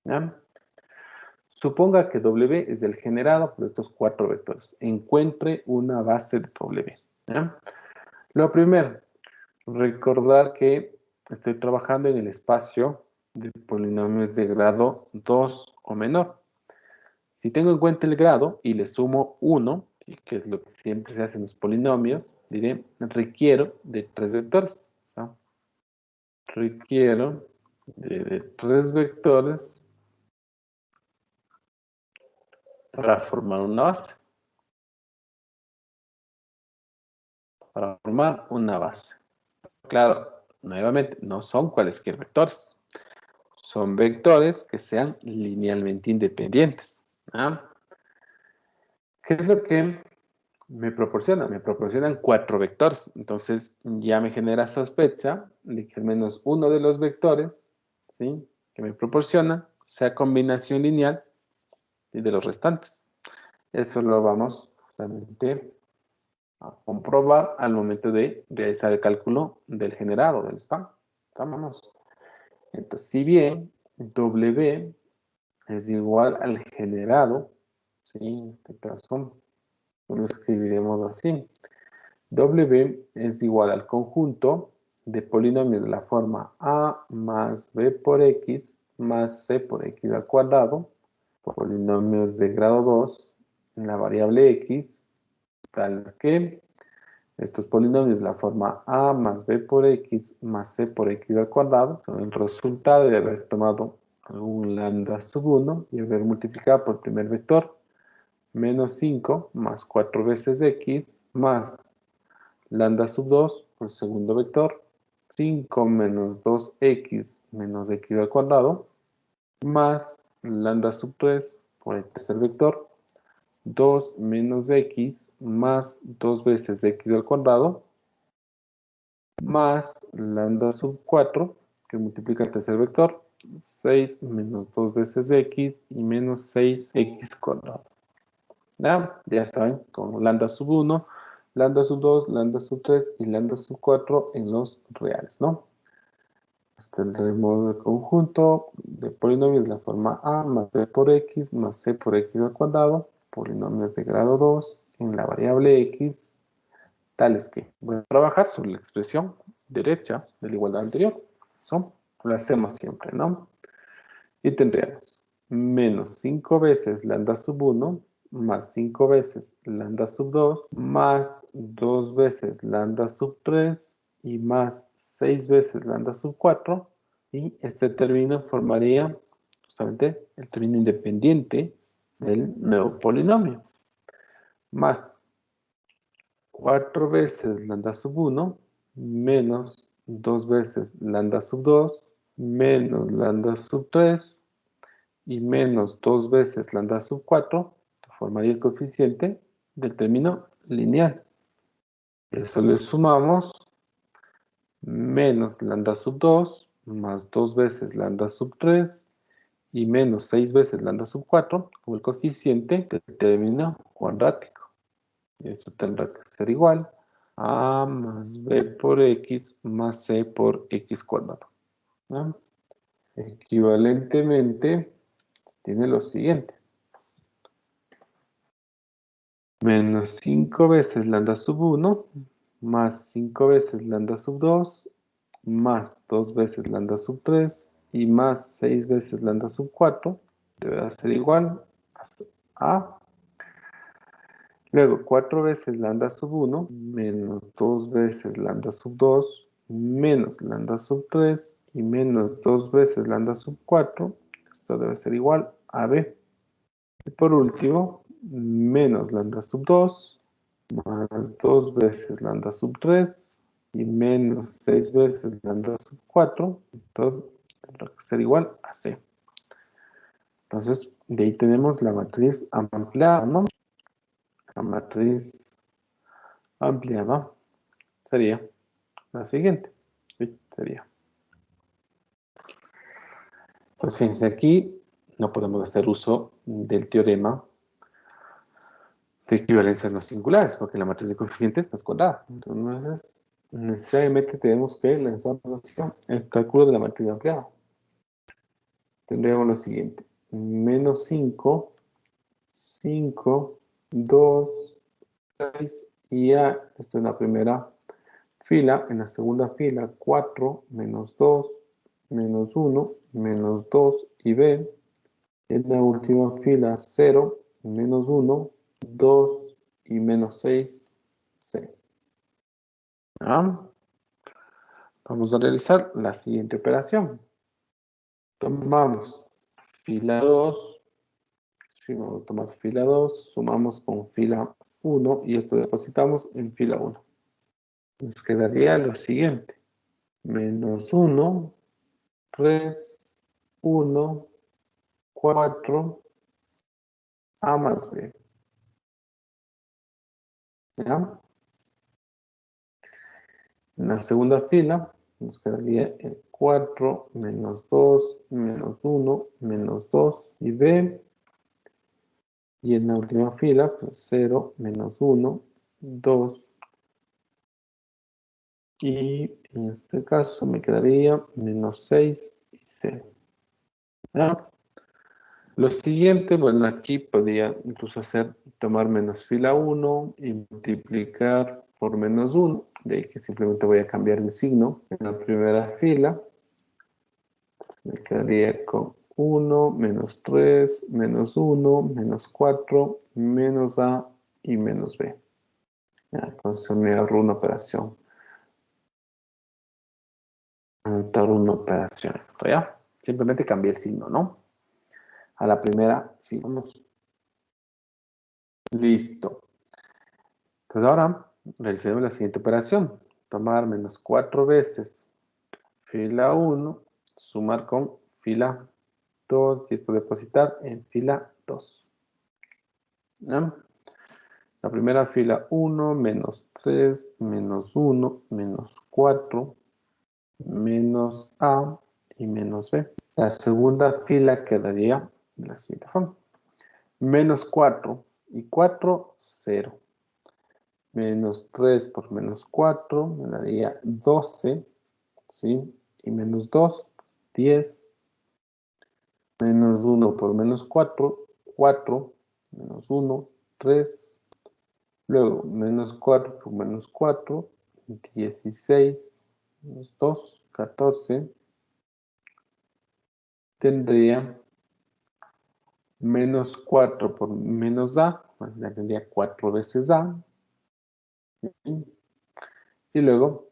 ¿Ya? Suponga que W es el generado por estos 4 vectores. Encuentre una base de W. ¿Ya? Lo primero, recordar que estoy trabajando en el espacio de polinomios de grado 2 o menor. Si tengo en cuenta el grado y le sumo 1, ¿sí? Que es lo que siempre se hace en los polinomios, diré, requiero de 3 vectores. ¿No? Requiero de 3 vectores para formar una base. Para formar una base. Claro, nuevamente, no son cualesquier vectores. Son vectores que sean linealmente independientes. ¿Ah? ¿Qué es lo que me proporciona? Me proporcionan 4 vectores. Entonces ya me genera sospecha de que al menos uno de los vectores, ¿sí? Que me proporciona sea combinación lineal de los restantes. Eso lo vamos justamente a comprobar al momento de realizar el cálculo del generado, del span. Vámonos. Entonces, si bien W es igual al generado, ¿sí? En este caso, lo escribiremos así. W es igual al conjunto de polinomios de la forma A más B por X más C por X al cuadrado, polinomios de grado 2 en la variable X, tal que estos polinomios de la forma A más B por X más C por X al cuadrado son el resultado de haber tomado un lambda sub 1 y haber multiplicado por el primer vector menos 5 más 4 veces X más lambda sub 2 por el segundo vector, 5 menos 2x menos x al cuadrado, más lambda sub 3 por el tercer vector, 2 menos x más 2 veces x al cuadrado, más lambda sub 4, que multiplica el tercer vector, 6 menos 2 veces x y menos 6x cuadrado. Ya saben, con lambda sub 1, lambda sub 2, lambda sub 3 y lambda sub 4 en los reales, ¿no? Tendremos el conjunto de polinomios de la forma A más B por X más C por X al cuadrado, polinomios de grado 2 en la variable X, tales que voy a trabajar sobre la expresión derecha de la igualdad anterior. Eso lo hacemos siempre, ¿no? Y tendríamos menos 5 veces lambda sub 1 más 5 veces lambda sub 2 más 2 veces lambda sub 3 y más 6 veces lambda sub 4, y este término formaría justamente el término independiente del nuevo polinomio, más 4 veces lambda sub 1 menos 2 veces lambda sub 2 menos lambda sub 3 y menos 2 veces lambda sub 4 formaría el coeficiente del término lineal. Eso le sumamos menos lambda sub 2 más 2 veces lambda sub 3 y menos 6 veces lambda sub 4 como el coeficiente del término cuadrático. Y esto tendrá que ser igual a más b por x más c por x cuadrado. ¿No? Equivalentemente, tiene lo siguiente. Menos 5 veces lambda sub 1, más 5 veces lambda sub 2, más 2 veces lambda sub 3, y más 6 veces lambda sub 4, deberá ser igual a, luego 4 veces lambda sub 1, menos 2 veces lambda sub 2, menos lambda sub 3, y menos 2 veces lambda sub 4, esto debe ser igual a b. Y por último, menos lambda sub 2, más 2 veces lambda sub 3 y menos 6 veces lambda sub 4, entonces tendrá que ser igual a C. Entonces, de ahí tenemos la matriz ampliada, ¿no? La matriz ampliada sería la siguiente. ¿Sí? Sería. Entonces, fíjense, aquí no podemos hacer uso del teorema de equivalencia en los singulares, porque la matriz de coeficientes está cuadrada. Entonces, necesariamente tenemos que lanzar el cálculo de la matriz ampliada. Tendríamos lo siguiente: menos 5, 5, 2, 6, y A, esto en la primera fila. En la segunda fila, 4, menos 2, menos 1, menos 2, y B. En la última fila, 0, menos 1, 2, y menos 6, C. ¿Ah? Vamos a realizar la siguiente operación. Tomamos fila 2, sí, vamos a tomar fila 2, sumamos con fila 1 y esto depositamos en fila 1. Nos quedaría lo siguiente: menos 1, 3, 1, 4, A más B. ¿Ya? En la segunda fila nos quedaría el 4, menos 2, menos 1, menos 2 y B. Y en la última fila, pues 0, menos 1, 2 Y en este caso me quedaría menos 6 y c. ¿Ya? Lo siguiente, bueno, aquí podría incluso hacer, tomar menos fila 1 y multiplicar por menos 1. De ahí que simplemente voy a cambiar el signo en la primera fila. Me quedaría con 1, menos 3, menos 1, menos 4, menos A y menos B. Ya, entonces me ahorro una operación. Anotar una operación. ¿Esto ya? Simplemente cambié el signo, ¿no? A la primera, sí, vamos. Listo. Entonces ahora realizaremos la siguiente operación. Tomar menos 4 veces fila 1, sumar con fila 2 y esto depositar en fila 2. ¿Ya? La primera fila 1, menos 3, menos 1, menos 4, menos A y menos B. La segunda fila quedaría de la siguiente forma. Menos 4 y 4, 0. Menos 3 por menos 4 me daría 12, ¿sí? Y menos 2, 10. Menos 1 por menos 4, 4. Menos 1, 3. Luego, menos 4 por menos 4, 16. Menos 2, 14. Tendría menos 4 por menos A. Bueno, ya tendría 4 veces A. ¿Sí? Y luego,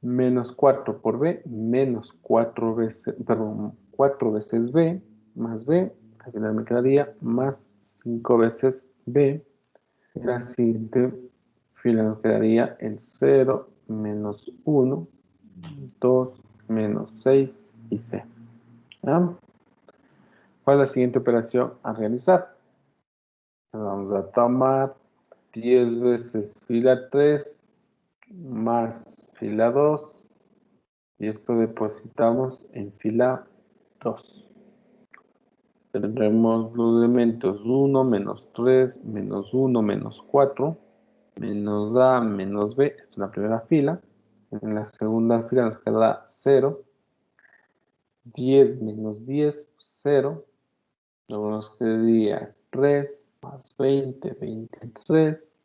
menos 4 por B, menos 4 veces, perdón, 4 veces B, más B, al final me quedaría más 5 veces B. En la siguiente fila nos quedaría el 0, menos 1, 2, menos 6 y C. ¿Ya? ¿Cuál es la siguiente operación a realizar? Vamos a tomar 10 veces fila 3 más fila 2 y esto depositamos en fila 2. Tendremos los elementos 1, menos 3, menos 1, menos 4, menos A, menos B. Esta es la primera fila. En la segunda fila nos quedará 0. 10 menos 10, 0. Luego nos quedaría 3 más 20, 23.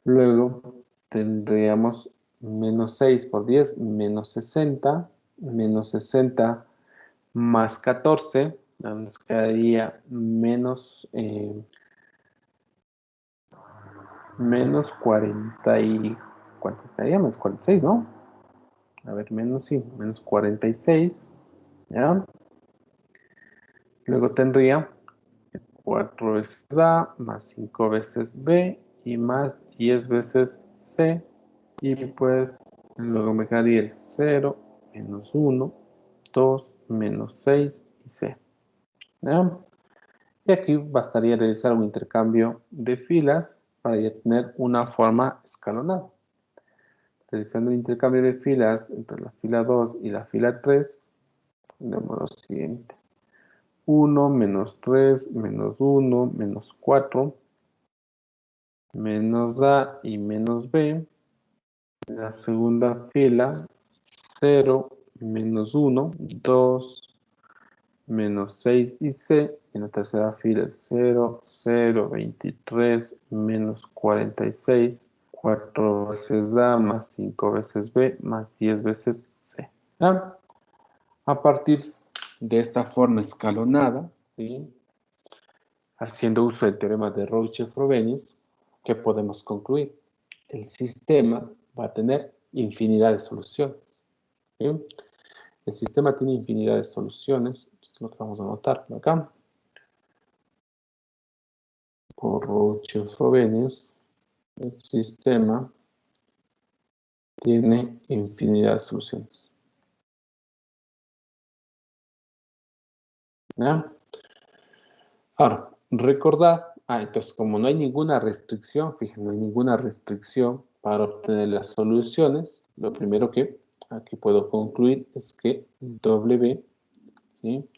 Luego tendríamos menos 6 por 10, menos 60. Menos 60 más 14, nos quedaría menos 40 y... ¿Cuánto quedaría? Menos 46, ¿no? A ver, menos 46, ¿ya? Luego tendría 4 veces A, más 5 veces B, y más 10 veces C, y pues luego me quedaría el 0, menos 1, 2, menos 6 y C, ¿ya? Y aquí bastaría realizar un intercambio de filas para ya tener una forma escalonada. Realizando el intercambio de filas entre la fila 2 y la fila 3, tenemos lo siguiente. 1, menos 3, menos 1, menos 4, menos A y menos B. En la segunda fila, 0, menos 1, 2, menos 6 y C. En la tercera fila, 0, 0, 23, menos 46, 4 veces A, más 5 veces B, más 10 veces C. ¿Ya? A partir de esta forma escalonada, ¿sí? Haciendo uso del teorema de Rouch-Frobenius, ¿qué podemos concluir? El sistema va a tener infinidad de soluciones. ¿Sí? El sistema tiene infinidad de soluciones, es lo que vamos a anotar acá. Por Rouch-Frobenius, el sistema tiene infinidad de soluciones. ¿Ya? Ahora, recordar, entonces como no hay ninguna restricción, fíjense, no hay ninguna restricción para obtener las soluciones, lo primero que aquí puedo concluir es que W, ¿sí?,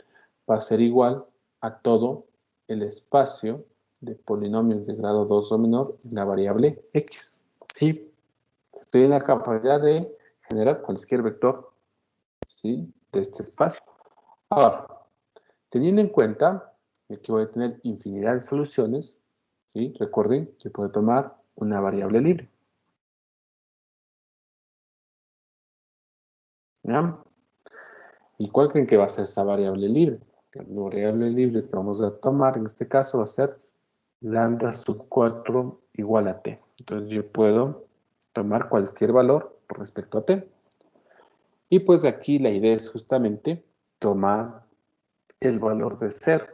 va a ser igual a todo el espacio de polinomios de grado 2 o menor en la variable X. ¿Sí? estoy en la capacidad de generar cualquier vector, ¿sí?, de este espacio. Ahora, teniendo en cuenta que voy a tener infinidad de soluciones, ¿sí?, recuerden que puedo tomar una variable libre. ¿Ya? ¿Y cuál creen que va a ser esa variable libre? La variable libre que vamos a tomar en este caso va a ser lambda sub 4 igual a t. Entonces yo puedo tomar cualquier valor por respecto a t. Y pues aquí la idea es justamente tomar el valor de 0,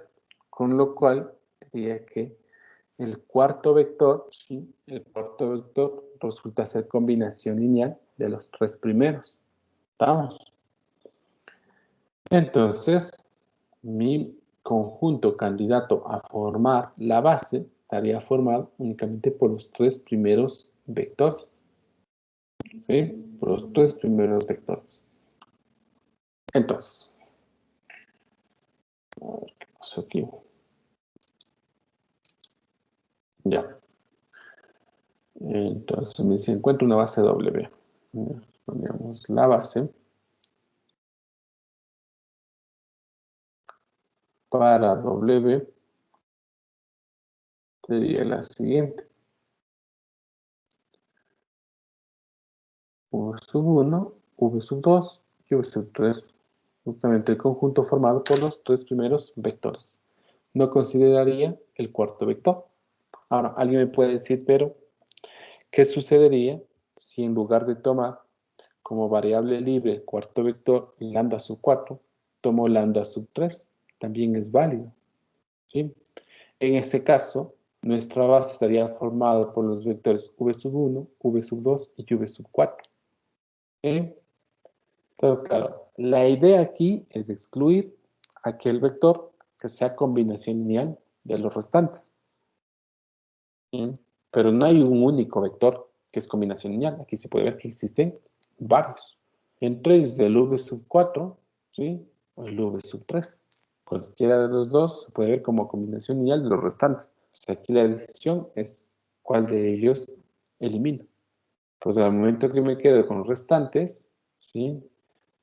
con lo cual diría que el cuarto vector, ¿sí?, el cuarto vector resulta ser combinación lineal de los tres primeros. ¿Estamos? Entonces, mi conjunto candidato a formar la base estaría formado únicamente por los tres primeros vectores. ¿Sí? Por los tres primeros vectores. Entonces, a ver qué pasó aquí. Ya. Entonces me dice, encuentro una base W. Ponemos la base para W sería la siguiente. V sub 1, V sub 2 y V sub 3. Justamente el conjunto formado por los tres primeros vectores. No consideraría el cuarto vector. Ahora, alguien me puede decir, pero, ¿qué sucedería si en lugar de tomar como variable libre el cuarto vector lambda sub 4, tomo lambda sub 3? También es válido, ¿sí? En este caso, nuestra base estaría formada por los vectores v sub 1, v sub 2 y v sub 4. ¿Sí? Pero claro, la idea aquí es excluir aquel vector que sea combinación lineal de los restantes. ¿Sí? Pero no hay un único vector que es combinación lineal. Aquí se puede ver que existen varios. Entre ellos el v sub 4, ¿sí?, o el v sub 3. Cualquiera de los dos se puede ver como combinación lineal de los restantes. O sea, aquí la decisión es cuál de ellos elimino. Pues al momento que me quedo con los restantes, ¿sí?,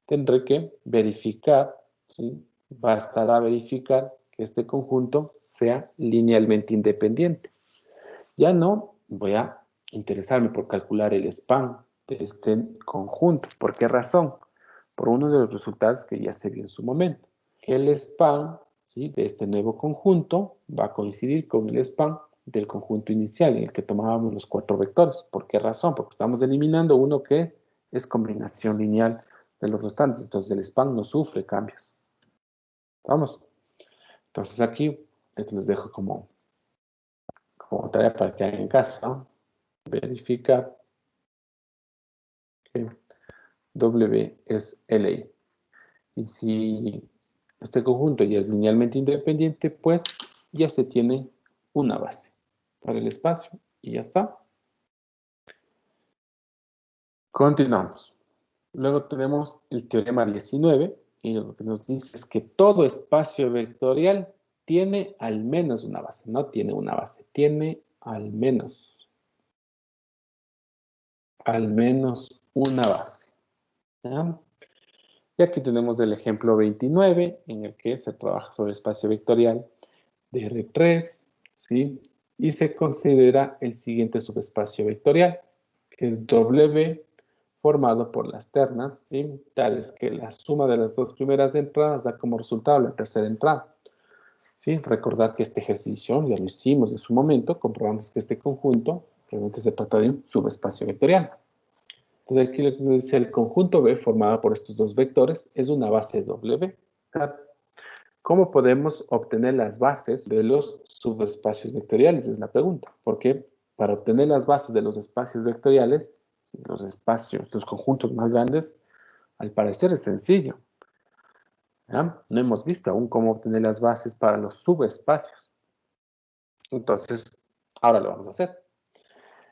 tendré que verificar, ¿sí?, bastará verificar que este conjunto sea linealmente independiente. Ya no voy a interesarme por calcular el span de este conjunto. ¿Por qué razón? Por uno de los resultados que ya se vio en su momento. El span, ¿sí?, de este nuevo conjunto va a coincidir con el span del conjunto inicial en el que tomábamos los cuatro vectores. ¿Por qué razón? Porque estamos eliminando uno que es combinación lineal de los restantes. Entonces el span no sufre cambios. ¿Vamos? Entonces aquí les dejo como tarea para que hagan en casa. Verificar que W es LI. Y si este conjunto ya es linealmente independiente, pues ya se tiene una base para el espacio y ya está. Continuamos. Luego tenemos el teorema 19 y lo que nos dice es que todo espacio vectorial tiene al menos una base. No tiene una base, tiene al menos una base. ¿Ya? Y aquí tenemos el ejemplo 29 en el que se trabaja sobre el espacio vectorial de R3, ¿sí? Y se considera el siguiente subespacio vectorial, que es W formado por las ternas, ¿sí?, tales que la suma de las dos primeras entradas da como resultado la tercera entrada. ¿Sí? Recordad que este ejercicio ya lo hicimos en su momento, comprobamos que este conjunto realmente se trata de un subespacio vectorial. Entonces aquí lo que nos dice el conjunto B formado por estos dos vectores es una base W. ¿Cómo podemos obtener las bases de los subespacios vectoriales? Es la pregunta. Porque para obtener las bases de los espacios vectoriales, los conjuntos más grandes, al parecer es sencillo. ¿Ya? No hemos visto aún cómo obtener las bases para los subespacios. Entonces, ahora lo vamos a hacer.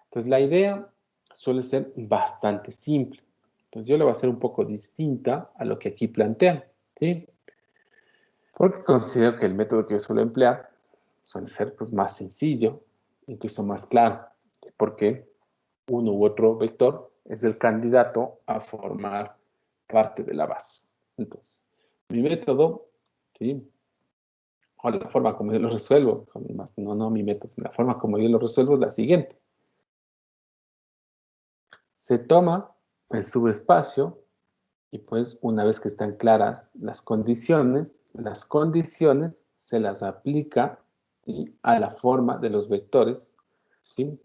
Entonces, la idea suele ser bastante simple. Entonces, yo lo voy a hacer un poco distinta a lo que aquí plantean, ¿sí? Porque considero que el método que yo suelo emplear suele ser pues, más sencillo, incluso más claro, porque uno u otro vector es el candidato a formar parte de la base. Entonces, mi método, ¿sí? O la forma como yo lo resuelvo, no mi método, sino la forma como yo lo resuelvo es la siguiente. Se toma el subespacio y pues una vez que están claras las condiciones se las aplica, ¿sí?, a la forma de los vectores, ¿sí?,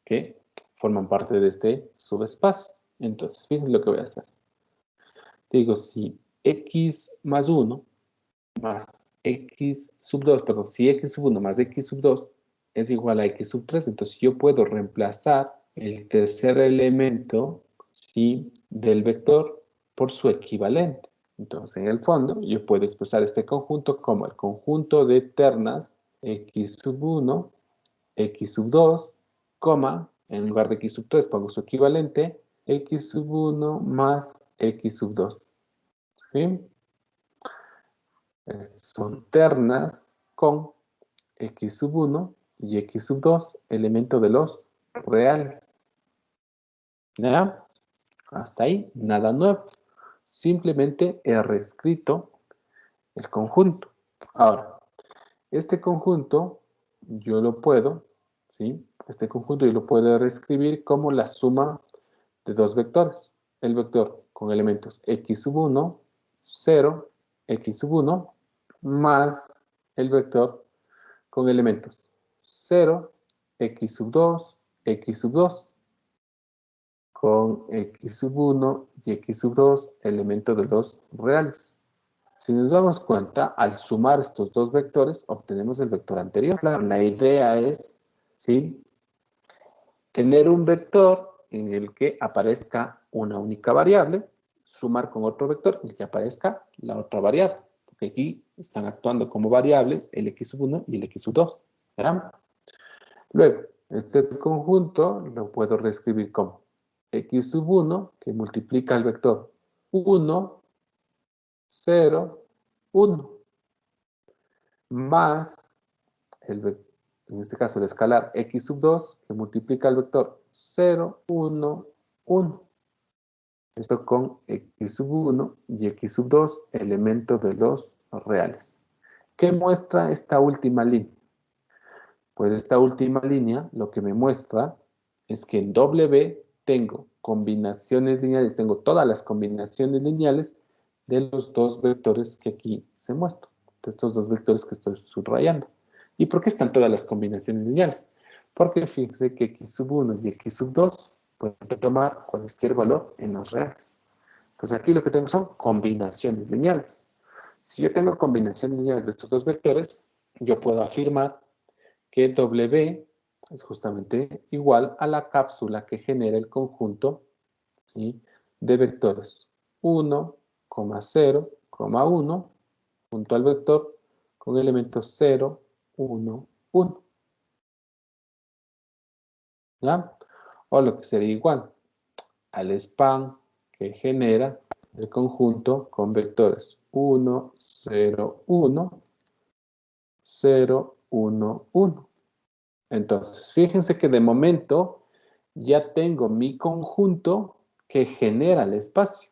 que forman parte de este subespacio. Entonces, fíjense lo que voy a hacer. Digo, si x más 1 más x sub 2, perdón, si x sub 1 más x sub 2 es igual a x sub 3, entonces yo puedo reemplazar el tercer elemento, ¿sí?, del vector por su equivalente. Entonces, en el fondo, yo puedo expresar este conjunto como el conjunto de ternas x sub 1, x sub 2, coma, en lugar de x sub 3 pongo su equivalente, x sub 1 más x sub 2. ¿Sí? Son ternas con x sub 1 y x sub 2, elemento de los reales. ¿Ya? Hasta ahí, nada nuevo. Simplemente he reescrito el conjunto. Ahora, este conjunto yo lo puedo, ¿sí? Este conjunto yo lo puedo reescribir como la suma de dos vectores. El vector con elementos x sub 1, 0, x sub 1, más el vector con elementos 0, x sub 2, x sub 2, con x sub 1 y x sub 2, elementos de los reales. Si nos damos cuenta, al sumar estos dos vectores, obtenemos el vector anterior. Claro, la idea es, ¿sí?, tener un vector en el que aparezca una única variable, sumar con otro vector en el que aparezca la otra variable. Porque aquí están actuando como variables el x sub 1 y el x sub 2. ¿Verdad? Luego, este conjunto lo puedo reescribir como x sub 1, que multiplica el vector 1, 0, 1, más en este caso el escalar x sub 2, que multiplica el vector 0, 1, 1. Esto con x sub 1 y x sub 2, elementos de los reales. ¿Qué muestra esta última línea? Pues esta última línea lo que me muestra es que en W tengo combinaciones lineales, tengo todas las combinaciones lineales de los dos vectores que aquí se muestran, de estos dos vectores que estoy subrayando. ¿Y por qué están todas las combinaciones lineales? Porque fíjense que x sub 1 y x sub 2 pueden tomar cualquier valor en los reales. Entonces aquí lo que tengo son combinaciones lineales. Si yo tengo combinaciones lineales de estos dos vectores, yo puedo afirmar que W es justamente igual a la cápsula que genera el conjunto, ¿sí?, de vectores 1, 0, 1, junto al vector con elementos 0, 1, 1. ¿Ya? O lo que sería igual al span que genera el conjunto con vectores 1, 0, 1, 0, 1, 1. Entonces, fíjense que de momento ya tengo mi conjunto que genera el espacio.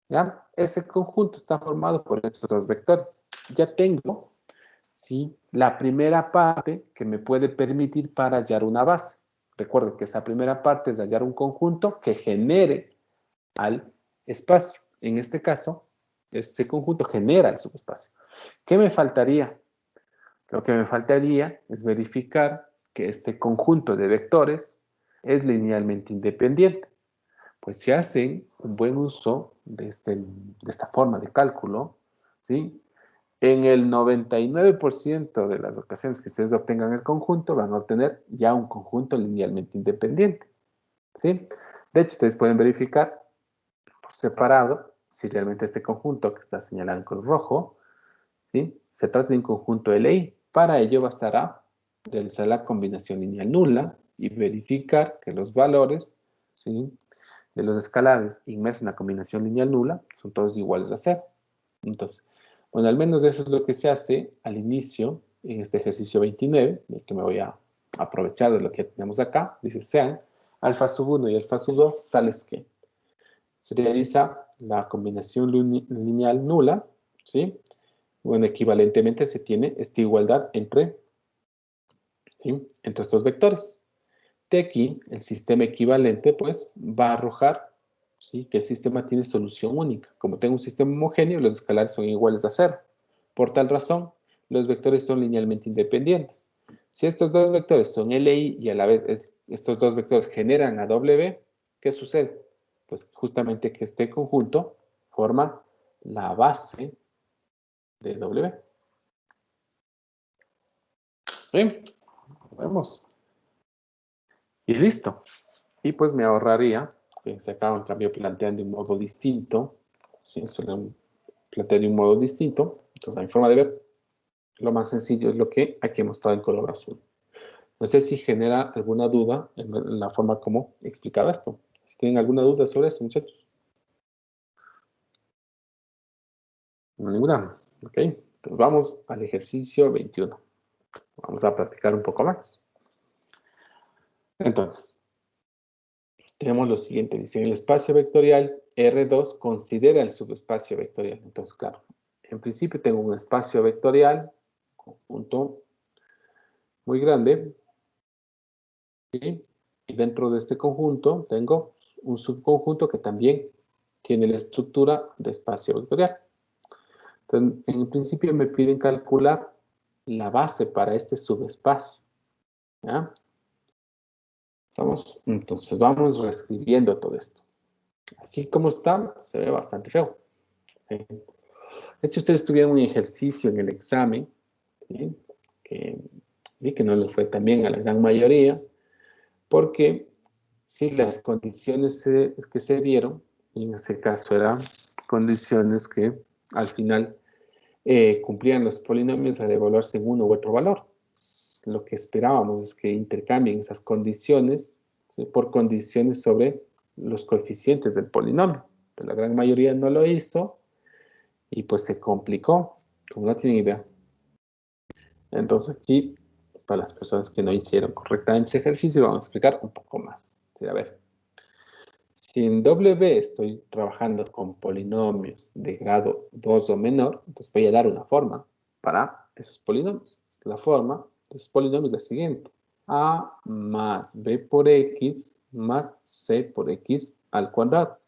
¿Ya? Ese conjunto está formado por estos dos vectores. Ya tengo, ¿sí?, la primera parte que me puede permitir para hallar una base. Recuerden que esa primera parte es hallar un conjunto que genere al espacio. En este caso, ese conjunto genera el subespacio. ¿Qué me faltaría? Lo que me faltaría es verificar que este conjunto de vectores es linealmente independiente. Pues si hacen un buen uso de esta forma de cálculo, ¿sí?, en el 99% de las ocasiones que ustedes obtengan el conjunto, van a obtener ya un conjunto linealmente independiente, ¿sí? De hecho, ustedes pueden verificar por separado si realmente este conjunto que está señalado en color rojo, ¿sí?, se trata de un conjunto LI. Para ello bastará realizar la combinación lineal nula y verificar que los valores, ¿sí?, de los escalares inmersos en la combinación lineal nula son todos iguales a 0. Entonces, bueno, al menos eso es lo que se hace al inicio en este ejercicio 29, del que me voy a aprovechar de lo que tenemos acá. Dice, sean alfa sub 1 y alfa sub 2, tales que se realiza la combinación lineal nula, ¿sí? Bueno, equivalentemente se tiene esta igualdad entre, ¿sí?, entre estos vectores. De aquí, el sistema equivalente, pues, va a arrojar, ¿sí?, que el sistema tiene solución única. Como tengo un sistema homogéneo, los escalares son iguales a cero. Por tal razón, los vectores son linealmente independientes. Si estos dos vectores son LI y a la vez estos dos vectores generan a W, ¿qué sucede? Pues justamente que este conjunto forma la base de W. Bien, vemos. Y listo. Y pues me ahorraría, fíjense acá, en cambio plantean de un modo distinto, ¿sí? Suelen plantear de un modo distinto. Entonces, a mi forma de ver, lo más sencillo es lo que aquí he mostrado en color azul. No sé si genera alguna duda en la forma como he explicado esto. Si tienen alguna duda sobre esto, muchachos. No, ninguna. Ok. Entonces vamos al ejercicio 21. Vamos a practicar un poco más. Entonces, tenemos lo siguiente. Dice, en el espacio vectorial R2 considera el subespacio vectorial. Entonces, claro, en principio tengo un espacio vectorial, conjunto muy grande, ¿sí? Y dentro de este conjunto tengo un subconjunto que también tiene la estructura de espacio vectorial. Entonces, en principio me piden calcular la base para este subespacio, ¿ya? Entonces vamos reescribiendo todo esto. Así como está, se ve bastante feo. De hecho, ustedes tuvieron un ejercicio en el examen, ¿sí?, que vi que no les fue tan bien a la gran mayoría, porque sí, las condiciones que se dieron, y en este caso eran condiciones que al final cumplían los polinomios al evaluarse en uno u otro valor. Lo que esperábamos es que intercambien esas condiciones, ¿sí?, por condiciones sobre los coeficientes del polinomio. Pero la gran mayoría no lo hizo y pues se complicó, como no tienen idea. Entonces aquí, para las personas que no hicieron correctamente ese ejercicio, vamos a explicar un poco más. A ver, si en W estoy trabajando con polinomios de grado 2 o menor, entonces voy a dar una forma para esos polinomios. La forma de esos polinomios es la siguiente. A más B por X más C por X al cuadrado.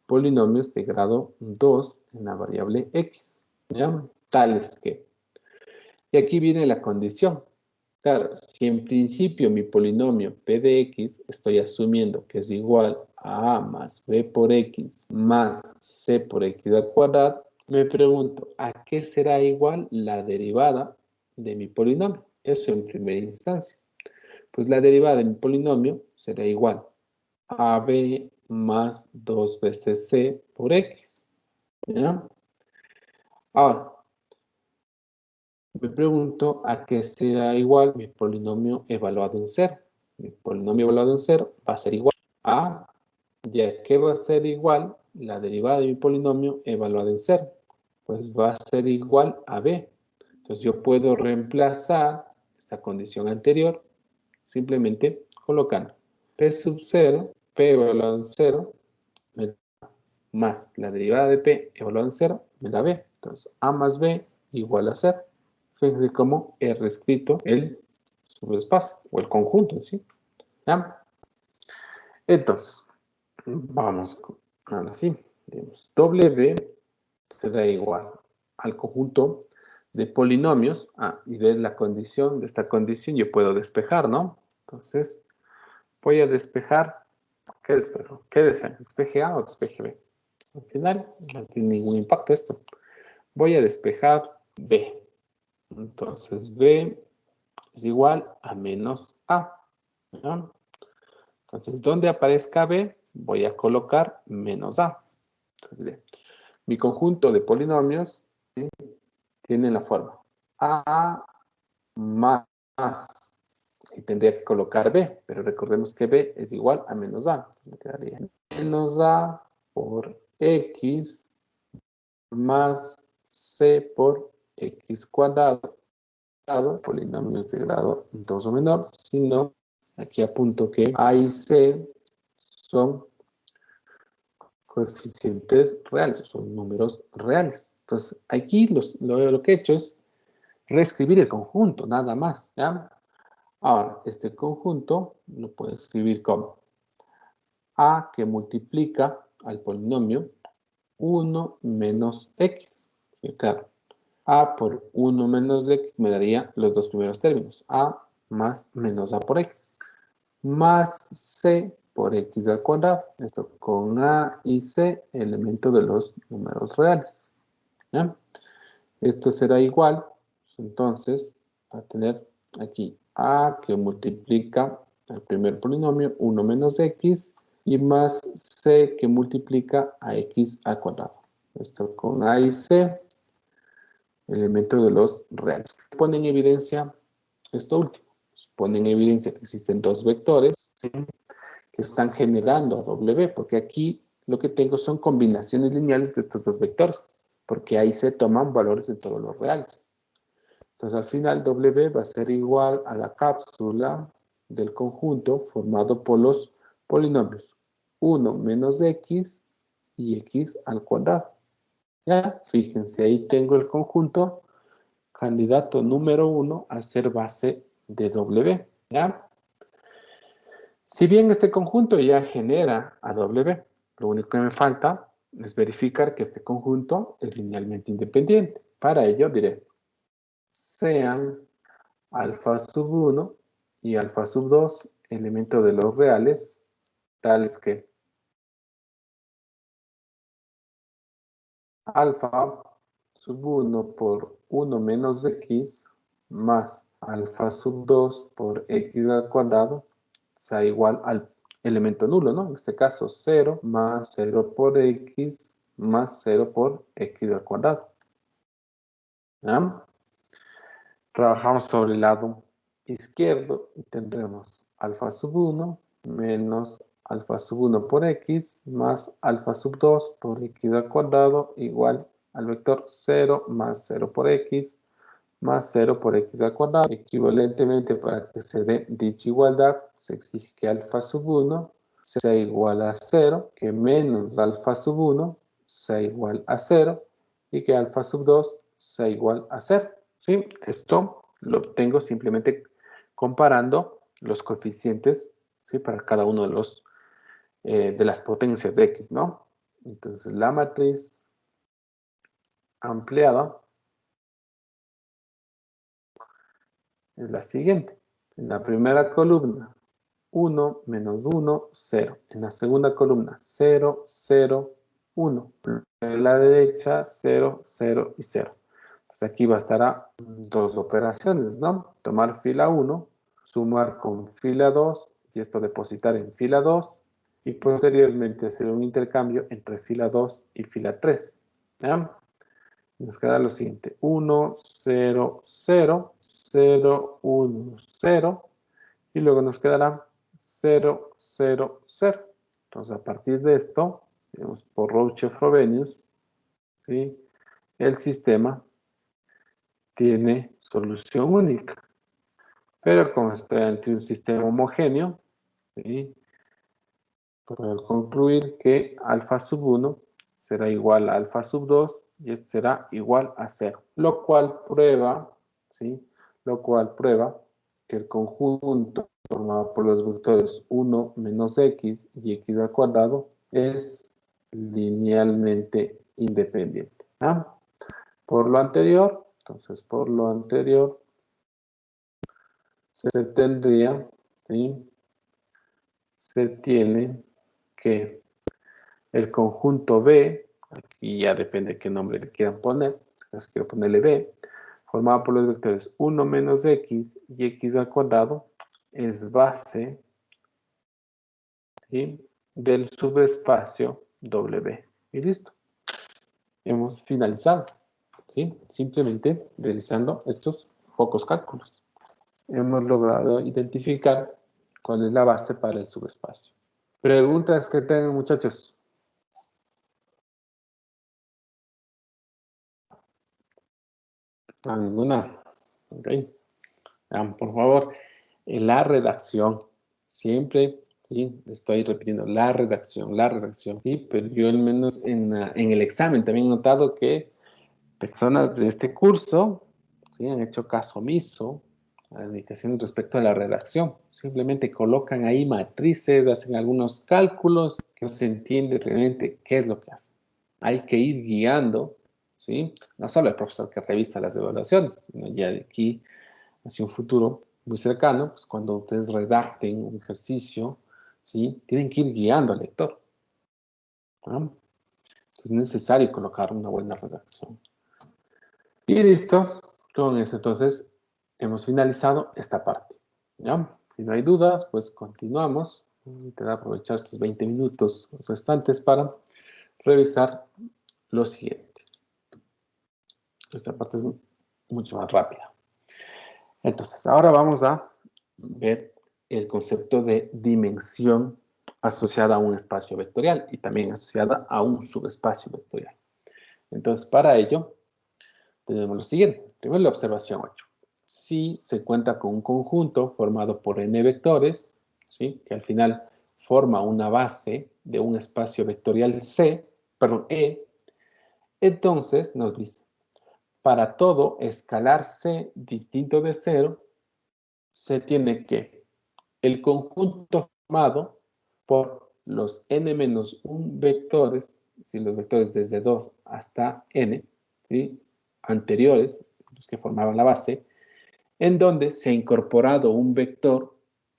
Polinomios de grado 2 en la variable X, ¿ya? Tales que. Y aquí viene la condición. Claro, si en principio mi polinomio p de x estoy asumiendo que es igual a más b por x más c por x al cuadrado, me pregunto, ¿a qué será igual la derivada de mi polinomio? Eso en primera instancia. Pues la derivada de mi polinomio será igual a b más 2 veces c por x, ¿ya? Ahora, me pregunto a qué será igual mi polinomio evaluado en cero. Mi polinomio evaluado en cero va a ser igual a, ¿y a qué va a ser igual la derivada de mi polinomio evaluado en cero? Pues va a ser igual a b. Entonces yo puedo reemplazar esta condición anterior simplemente colocando p sub 0, p evaluado en cero, más la derivada de p evaluado en cero, me da b. Entonces a más b igual a 0. Fíjense cómo he reescrito el subespacio o el conjunto en sí. ¿Ya? Entonces, vamos, ahora sí, digamos, W será igual al conjunto de polinomios. Y de la condición, de esta condición yo puedo despejar, ¿no? Entonces, voy a despejar. ¿Qué despejo? ¿Qué desean? ¿Despeje A o despeje B? Al final, no tiene ningún impacto esto. Voy a despejar B. Entonces, B es igual a menos A, ¿no? Entonces, donde aparezca B, voy a colocar menos A. Entonces, mi conjunto de polinomios, ¿sí?, tiene la forma A más, y tendría que colocar B, pero recordemos que B es igual a menos A. Entonces, me quedaría menos A por X más C por X cuadrado, polinomios de grado 2 o menor, si no, aquí apunto que A y C son coeficientes reales, son números reales. Entonces, aquí lo que he hecho es reescribir el conjunto, nada más, ¿ya? Ahora, este conjunto lo puedo escribir como A que multiplica al polinomio 1 menos X. Y claro, A por 1 menos X me daría los dos primeros términos, A más menos A por X, más C por X al cuadrado. Esto con A y C, elemento de los números reales, ¿ya? Esto será igual, entonces, a tener aquí A que multiplica al primer polinomio, 1 menos X, y más C que multiplica a X al cuadrado. Esto con A y C, elemento de los reales. Pone en evidencia esto último. Pone en evidencia que existen dos vectores, ¿sí?, que están generando a W, porque aquí lo que tengo son combinaciones lineales de estos dos vectores, porque ahí se toman valores de todos los reales. Entonces al final W va a ser igual a la cápsula del conjunto formado por los polinomios 1 menos X y X al cuadrado. ¿Ya? Fíjense, ahí tengo el conjunto candidato número 1 a ser base de W. ¿Ya? Si bien este conjunto ya genera a W, lo único que me falta es verificar que este conjunto es linealmente independiente. Para ello diré, sean alfa sub 1 y alfa sub 2 elementos de los reales, tales que alfa sub 1 por 1 menos x más alfa sub 2 por x al cuadrado sea igual al elemento nulo, ¿no? En este caso 0 más 0 por x más 0 por x al cuadrado. ¿Ya? Trabajamos sobre el lado izquierdo y tendremos alfa sub 1 menos alfa sub 1 por x más alfa sub 2 por x al cuadrado igual al vector 0 más 0 por x más 0 por x al cuadrado. Equivalentemente, para que se dé dicha igualdad, se exige que alfa sub 1 sea igual a 0, que menos alfa sub 1 sea igual a 0 y que alfa sub 2 sea igual a 0. ¿Sí? Esto lo obtengo simplemente comparando los coeficientes, ¿sí?, para cada uno de las potencias de x, ¿no? Entonces, la matriz ampliada es la siguiente. En la primera columna, 1, menos 1, 0. En la segunda columna, 0, 0, 1. En la derecha, 0, 0 y 0. Entonces aquí bastará dos operaciones, ¿no? Tomar fila 1, sumar con fila 2 y esto depositar en fila 2 y posteriormente hacer un intercambio entre fila 2 y fila 3. ¿Ya? Nos queda lo siguiente, 1, 0, 0, 0, 1, 0, y luego nos quedará 0, 0, 0. Entonces, a partir de esto, digamos, por Rouche-Frobenius, ¿sí?, el sistema tiene solución única. Pero como está ante un sistema homogéneo, ¿sí?, puedo concluir que alfa sub 1 será igual a alfa sub 2 y esto será igual a 0, lo cual prueba, ¿sí?, lo cual prueba que el conjunto formado por los vectores 1 menos x y x al cuadrado es linealmente independiente. ¿Ah? Por lo anterior, entonces por lo anterior se tendría, ¿sí?, se tiene que el conjunto B, aquí ya depende de qué nombre le quieran poner, si quiero ponerle B, formado por los vectores 1 menos x y x al cuadrado, es base, ¿sí?, del subespacio W. Y listo. Hemos finalizado, ¿sí?, simplemente realizando estos pocos cálculos. Hemos logrado identificar cuál es la base para el subespacio. ¿Preguntas que tengan, muchachos? Ninguna. Ok. Vean, por favor, en la redacción, siempre, ¿sí? Estoy repitiendo la redacción, ¿sí? Pero yo al menos en el examen también he notado que personas de este curso, ¿sí? Han hecho caso omiso a las indicaciones respecto a la redacción. Simplemente colocan ahí matrices, hacen algunos cálculos que no se entiende realmente qué es lo que hacen. Hay que ir guiando, ¿sí? No solo el profesor que revisa las evaluaciones, sino ya de aquí hacia un futuro muy cercano, pues cuando ustedes redacten un ejercicio, ¿sí? Tienen que ir guiando al lector, ¿no? Es necesario colocar una buena redacción. Y listo, con eso entonces hemos finalizado esta parte, ¿ya? Si no hay dudas, pues continuamos. Te voy a aprovechar estos 20 minutos restantes para revisar lo siguiente. Esta parte es mucho más rápida. Entonces, ahora vamos a ver el concepto de dimensión asociada a un espacio vectorial y también asociada a un subespacio vectorial. Entonces, para ello, tenemos lo siguiente. Primero la observación 8. Si se cuenta con un conjunto formado por n vectores, ¿sí? Que al final forma una base de un espacio vectorial E, entonces nos dice, para todo escalar C distinto de 0, se tiene que el conjunto formado por los n-1 vectores, si los vectores desde 2 hasta n, ¿sí? Anteriores, los que formaban la base, en donde se ha incorporado un vector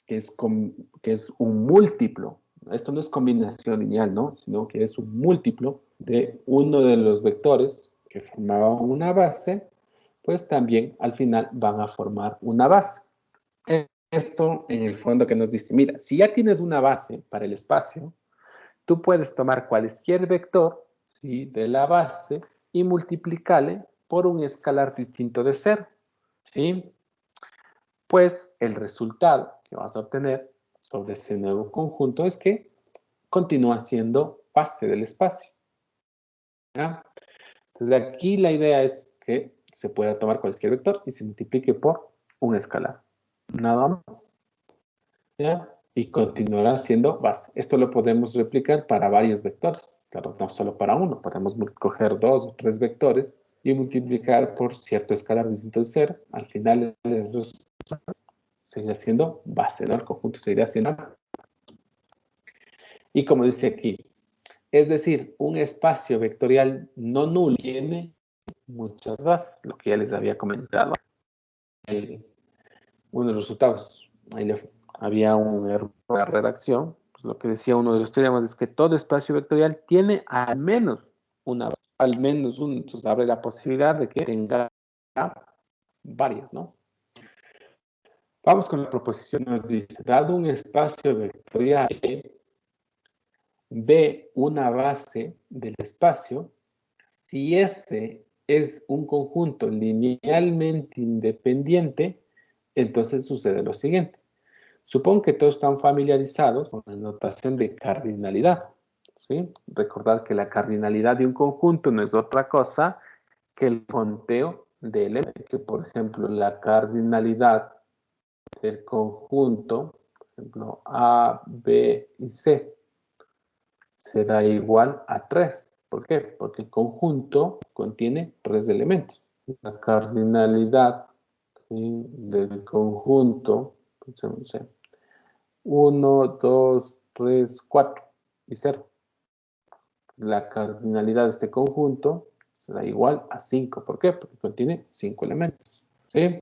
que es un múltiplo. Esto no es combinación lineal, ¿no? Sino que es un múltiplo de uno de los vectores que formaban una base, pues también al final van a formar una base. Esto en el fondo que nos dice, mira, si ya tienes una base para el espacio, tú puedes tomar cualquier vector, ¿sí? De la base y multiplicarle por un escalar distinto de 0, ¿sí? Pues el resultado que vas a obtener sobre ese nuevo conjunto es que continúa siendo base del espacio, ¿ya? Entonces aquí la idea es que se pueda tomar cualquier vector y se multiplique por un escalar, nada más, ¿ya? Y continuará siendo base. Esto lo podemos replicar para varios vectores, claro, no solo para uno, podemos coger 2 o 3 vectores y multiplicar por cierto escalar distinto de 0, al final el resultado seguirá siendo base, ¿no? El conjunto seguirá siendo. Y como dice aquí, es decir, un espacio vectorial no nulo tiene muchas bases, lo que ya les había comentado. Uno de los resultados, había un error de la redacción, pues lo que decía uno de los teoremas es que todo espacio vectorial tiene al menos una base, al menos uno, entonces abre la posibilidad de que tenga varias, ¿no? Vamos con la proposición, nos dice, dado un espacio vectorial B una base del espacio, si ese es un conjunto linealmente independiente, entonces sucede lo siguiente. Supongo que todos están familiarizados con la notación de cardinalidad, ¿sí? Recordad que la cardinalidad de un conjunto no es otra cosa que el conteo de elementos. Que, por ejemplo, la cardinalidad del conjunto, por ejemplo, A, B y C, será igual a 3. ¿Por qué? Porque el conjunto contiene 3 elementos. La cardinalidad, ¿sí? Del conjunto, no sé, 1, 2, 3, 4 y 0. La cardinalidad de este conjunto será igual a 5. ¿Por qué? Porque contiene 5 elementos, ¿sí?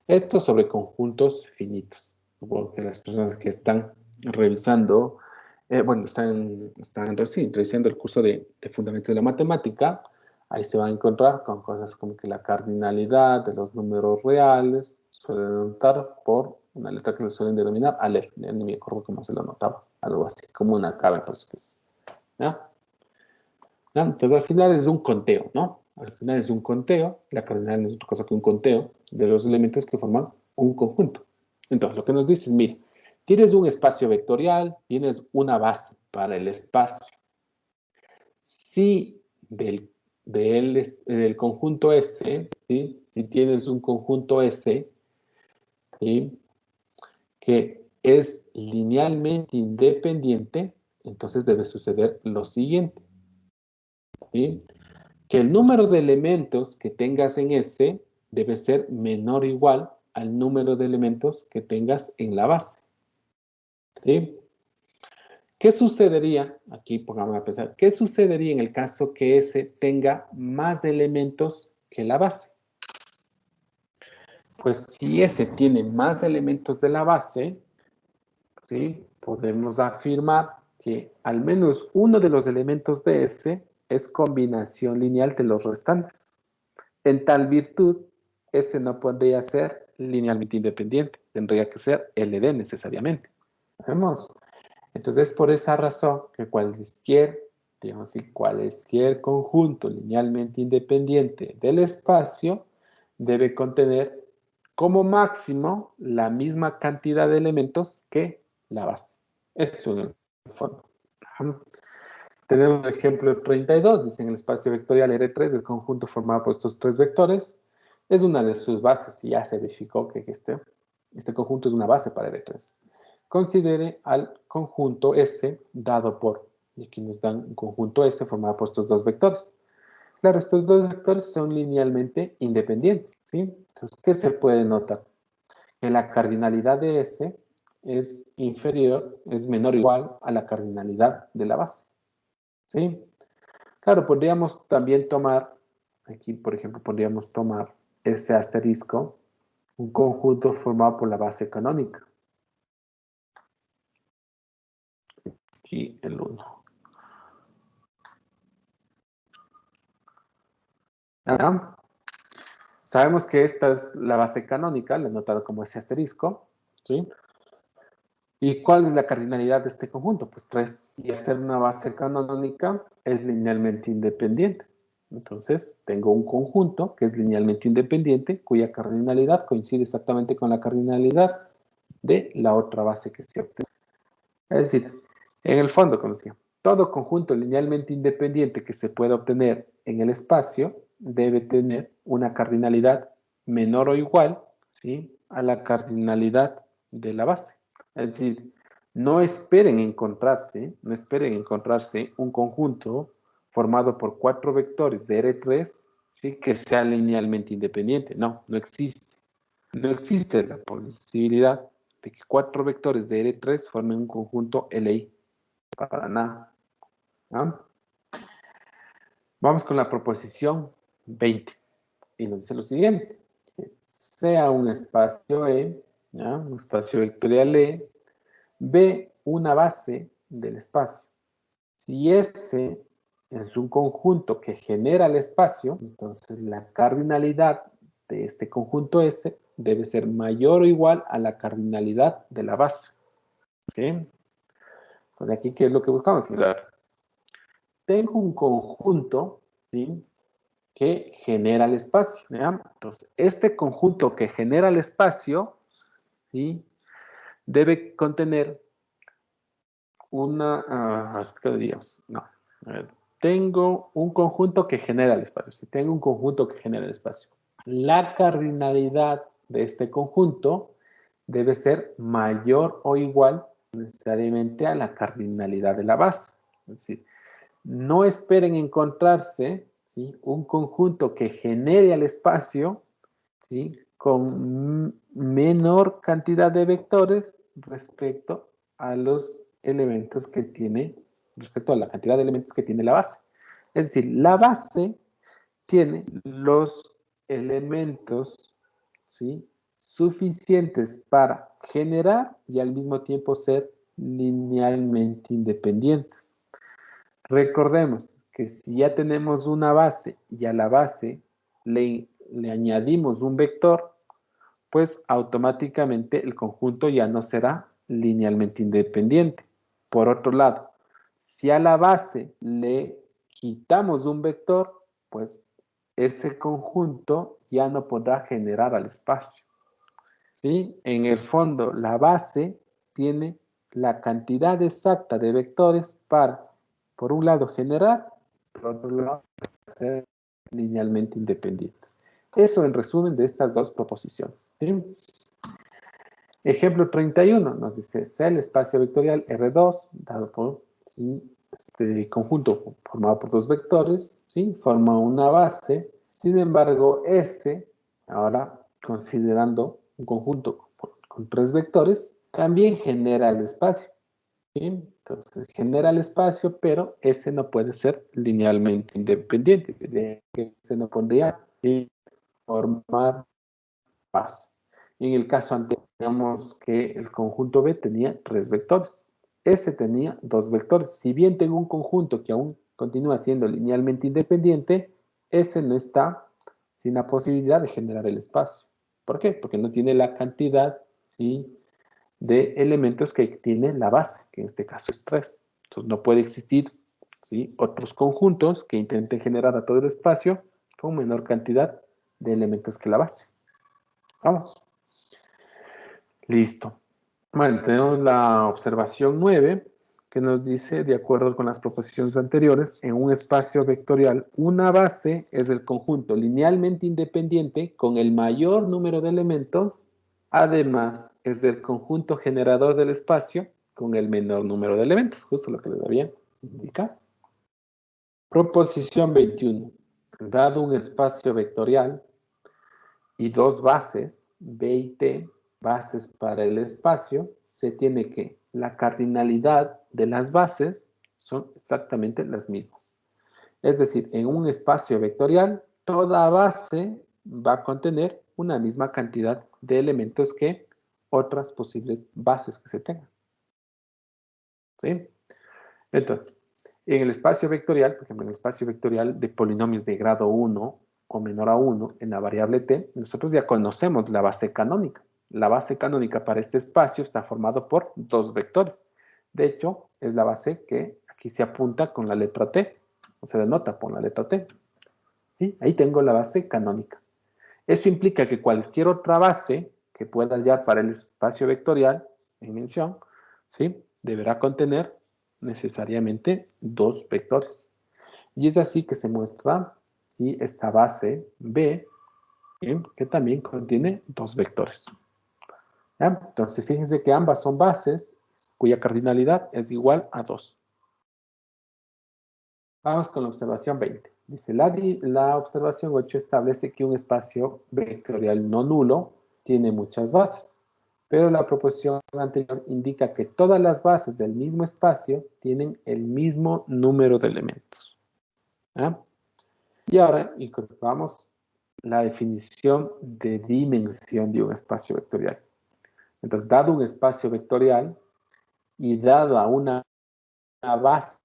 Esto sobre conjuntos finitos. Supongo que las personas que están revisando, bueno, están sí, revisando el curso de Fundamentos de la Matemática, ahí se van a encontrar con cosas como que la cardinalidad de los números reales suele anotar por una letra que se suelen denominar Aleph. Ni me acuerdo cómo se lo anotaba. Algo así como una K, me parece que es. ¿Ya? ¿Ya? Entonces al final es un conteo, ¿no? Al final es un conteo, la cardinal no es otra cosa que un conteo de los elementos que forman un conjunto. Entonces lo que nos dice es, mira, tienes un espacio vectorial, tienes una base para el espacio. Si del conjunto S, ¿sí? Si tienes un conjunto S, ¿sí? Que es linealmente independiente, entonces debe suceder lo siguiente, ¿sí? Que el número de elementos que tengas en S debe ser menor o igual al número de elementos que tengas en la base, ¿sí? ¿Qué sucedería? Aquí pongamos a pensar, ¿qué sucedería en el caso que S tenga más elementos que la base? Pues si S tiene más elementos de la base, ¿sí? Podemos afirmar que al menos uno de los elementos de S es combinación lineal de los restantes. En tal virtud, S no podría ser linealmente independiente, tendría que ser LD necesariamente. ¿Vemos? Entonces, por esa razón que digamos así, cualquier conjunto linealmente independiente del espacio debe contener como máximo la misma cantidad de elementos que la base. Eso es el fondo. Tenemos el ejemplo 32, dice en el espacio vectorial R3, el conjunto formado por estos tres vectores, es una de sus bases y ya se verificó que este conjunto es una base para R3. Considere al conjunto S dado por, y aquí nos dan un conjunto S formado por estos dos vectores. Claro, estos dos vectores son linealmente independientes, ¿sí? Entonces, ¿qué se puede notar? Que la cardinalidad de S es menor o igual a la cardinalidad de la base, ¿sí? Claro, podríamos también tomar, aquí por ejemplo, podríamos tomar ese asterisco, un conjunto formado por la base canónica. Aquí el 1. ¿Ah? Sabemos que esta es la base canónica, la he notado como ese asterisco, ¿sí? ¿Y cuál es la cardinalidad de este conjunto? Pues 3. Y al ser una base canónica es linealmente independiente. Entonces, tengo un conjunto que es linealmente independiente, cuya cardinalidad coincide exactamente con la cardinalidad de la otra base que se obtiene. Es decir, en el fondo, como decía, todo conjunto linealmente independiente que se pueda obtener en el espacio debe tener una cardinalidad menor o igual, ¿sí?, a la cardinalidad de la base. Es decir, no esperen encontrarse un conjunto formado por 4 vectores de R3, ¿sí?, que sea linealmente independiente. No, no existe. No existe la posibilidad de que 4 vectores de R3 formen un conjunto LI. Para nada. ¿No? Vamos con la proposición 20. Y nos dice lo siguiente. Que sea un espacio E, ¿ya?, un espacio vectorial E, B una base del espacio. Si S es un conjunto que genera el espacio, entonces la cardinalidad de este conjunto S debe ser mayor o igual a la cardinalidad de la base. ¿Sí? Pues aquí, ¿qué es lo que buscamos? Claro. Tengo un conjunto, ¿sí?, que genera el espacio. ¿Ya? Entonces, este conjunto que genera el espacio, ¿sí?, debe contener ¿qué diríamos? No. A ver, tengo un conjunto que genera el espacio. Si tengo un conjunto que genera el espacio, la cardinalidad de este conjunto debe ser mayor o igual necesariamente a la cardinalidad de la base. Es decir, no esperen encontrarse, ¿sí?, un conjunto que genere el espacio, ¿sí?, con menor cantidad de vectores respecto a los elementos que tiene, respecto a la cantidad de elementos que tiene la base. Es decir, la base tiene los elementos, ¿sí?, suficientes para generar y al mismo tiempo ser linealmente independientes. Recordemos que si ya tenemos una base y a la base le añadimos un vector, pues automáticamente el conjunto ya no será linealmente independiente. Por otro lado, si a la base le quitamos un vector, pues ese conjunto ya no podrá generar al espacio. ¿Sí? En el fondo, la base tiene la cantidad exacta de vectores para, por un lado, generar, por otro lado, ser linealmente independientes. Eso en resumen de estas dos proposiciones. ¿Sí? Ejemplo 31 nos dice, sea el espacio vectorial R2, dado por ¿sí? Este conjunto formado por dos vectores, ¿sí? Forma una base. Sin embargo, S, ahora considerando un conjunto con tres vectores, también genera el espacio. ¿Sí? Entonces, genera el espacio, pero S no puede ser linealmente independiente. Se no podría formar base. En el caso anterior, digamos que el conjunto B tenía tres vectores. S tenía dos vectores. Si bien tengo un conjunto que aún continúa siendo linealmente independiente, S no está sin la posibilidad de generar el espacio. ¿Por qué? Porque no tiene la cantidad, ¿sí?, de elementos que tiene la base, que en este caso es 3. Entonces no puede existir, ¿sí?, otros conjuntos que intenten generar a todo el espacio con menor cantidad de elementos que la base. Vamos. Listo. Bueno, tenemos la observación 9 que nos dice, de acuerdo con las proposiciones anteriores, en un espacio vectorial, una base es el conjunto linealmente independiente con el mayor número de elementos, además es el conjunto generador del espacio con el menor número de elementos, justo lo que les había indicado. Proposición 21. Dado un espacio vectorial y dos bases, B y T, bases para el espacio, se tiene que la cardinalidad de las bases son exactamente las mismas. Es decir, en un espacio vectorial, toda base va a contener una misma cantidad de elementos que otras posibles bases que se tengan. ¿Sí? Entonces, en el espacio vectorial, por ejemplo, en el espacio vectorial de polinomios de grado 1 o menor a 1 en la variable t, nosotros ya conocemos la base canónica. La base canónica para este espacio está formado por dos vectores. De hecho, es la base que aquí se apunta con la letra t, o se denota por la letra t. ¿Sí? Ahí tengo la base canónica. Eso implica que cualquier otra base que pueda hallar para el espacio vectorial en mención, ¿sí?, deberá contener necesariamente dos vectores. Y es así que se muestra y esta base B, ¿sí?, que también contiene dos vectores. ¿Ya? Entonces, fíjense que ambas son bases cuya cardinalidad es igual a 2. Vamos con la observación 20. Dice, la observación 8 establece que un espacio vectorial no nulo tiene muchas bases, pero la proposición anterior indica que todas las bases del mismo espacio tienen el mismo número de elementos. ¿Ah? Y ahora incorporamos la definición de dimensión de un espacio vectorial. Entonces, dado un espacio vectorial y dada una base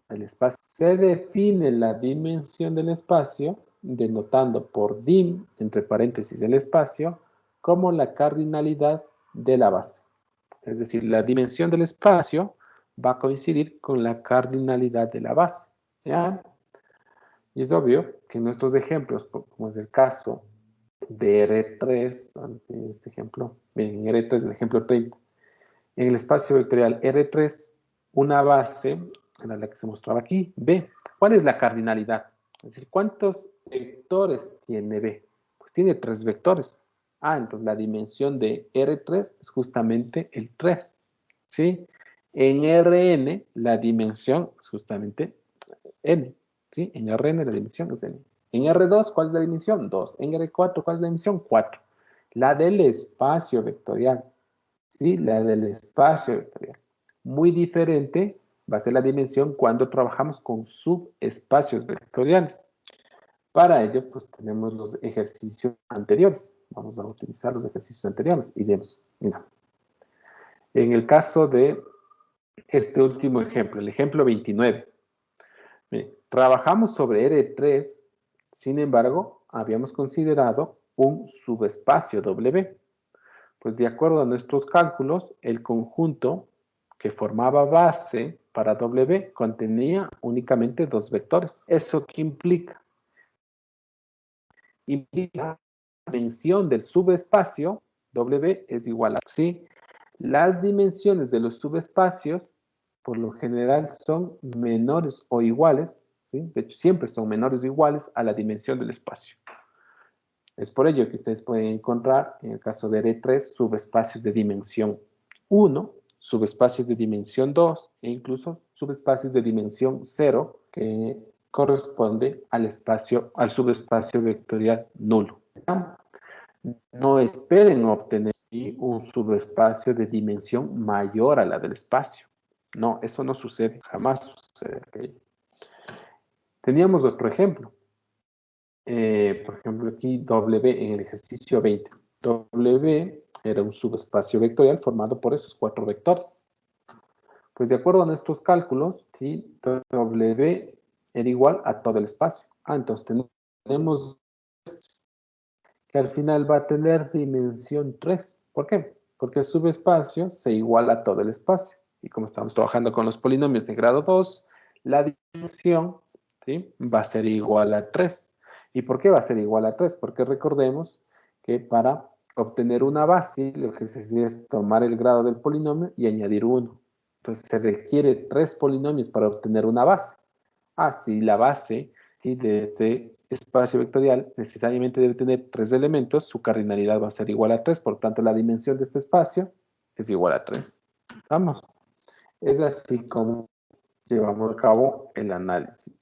del espacio, se define la dimensión del espacio, denotando por dim, entre paréntesis, el espacio, como la cardinalidad de la base. Es decir, la dimensión del espacio va a coincidir con la cardinalidad de la base. ¿Ya? Y es obvio que en nuestros ejemplos, como es el caso de R3, en este ejemplo, en R3, el ejemplo 30, en el espacio vectorial R3, una base, era la que se mostraba aquí, B. ¿Cuál es la cardinalidad? Es decir, ¿cuántos vectores tiene B? Pues tiene tres vectores. Ah, entonces la dimensión de R3 es justamente el 3. ¿Sí? En Rn, la dimensión es justamente n. ¿Sí? En Rn la dimensión es n. En R2, ¿cuál es la dimensión? 2. En R4, ¿cuál es la dimensión? 4. La del espacio vectorial. ¿Sí? La del espacio vectorial. Muy diferente va a ser la dimensión cuando trabajamos con subespacios vectoriales. Para ello, pues tenemos los ejercicios anteriores. Vamos a utilizar los ejercicios anteriores y vemos, mira, en el caso de este último ejemplo, el ejemplo 29, trabajamos sobre R3, sin embargo, habíamos considerado un subespacio W. Pues de acuerdo a nuestros cálculos, el conjunto que formaba base para W contenía únicamente dos vectores. ¿Eso qué implica? Implica la dimensión del subespacio W es igual a, ¿sí? Las dimensiones de los subespacios por lo general son menores o iguales, ¿sí? De hecho siempre son menores o iguales a la dimensión del espacio. Es por ello que ustedes pueden encontrar, en el caso de R3, subespacios de dimensión 1, subespacios de dimensión 2 e incluso subespacios de dimensión 0 que corresponde al subespacio vectorial nulo. No esperen obtener un subespacio de dimensión mayor a la del espacio. No, eso no sucede, jamás sucede. ¿Okay? Teníamos otro ejemplo. Por ejemplo, aquí W en el ejercicio 20. W era un subespacio vectorial formado por esos 4 vectores. Pues de acuerdo a nuestros cálculos, ¿sí? W era igual a todo el espacio. Entonces tenemos que al final va a tener dimensión 3. ¿Por qué? Porque el subespacio se iguala a todo el espacio. Y como estamos trabajando con los polinomios de grado 2, la dimensión, ¿sí?, va a ser igual a 3. ¿Y por qué va a ser igual a 3? Porque recordemos que para obtener una base, lo que se hace es tomar el grado del polinomio y añadir 1. Entonces se requiere 3 polinomios para obtener una base. Si la base, ¿sí?, de este espacio vectorial necesariamente debe tener 3 elementos, su cardinalidad va a ser igual a 3, por tanto la dimensión de este espacio es igual a 3. Vamos. Es así como llevamos a cabo el análisis.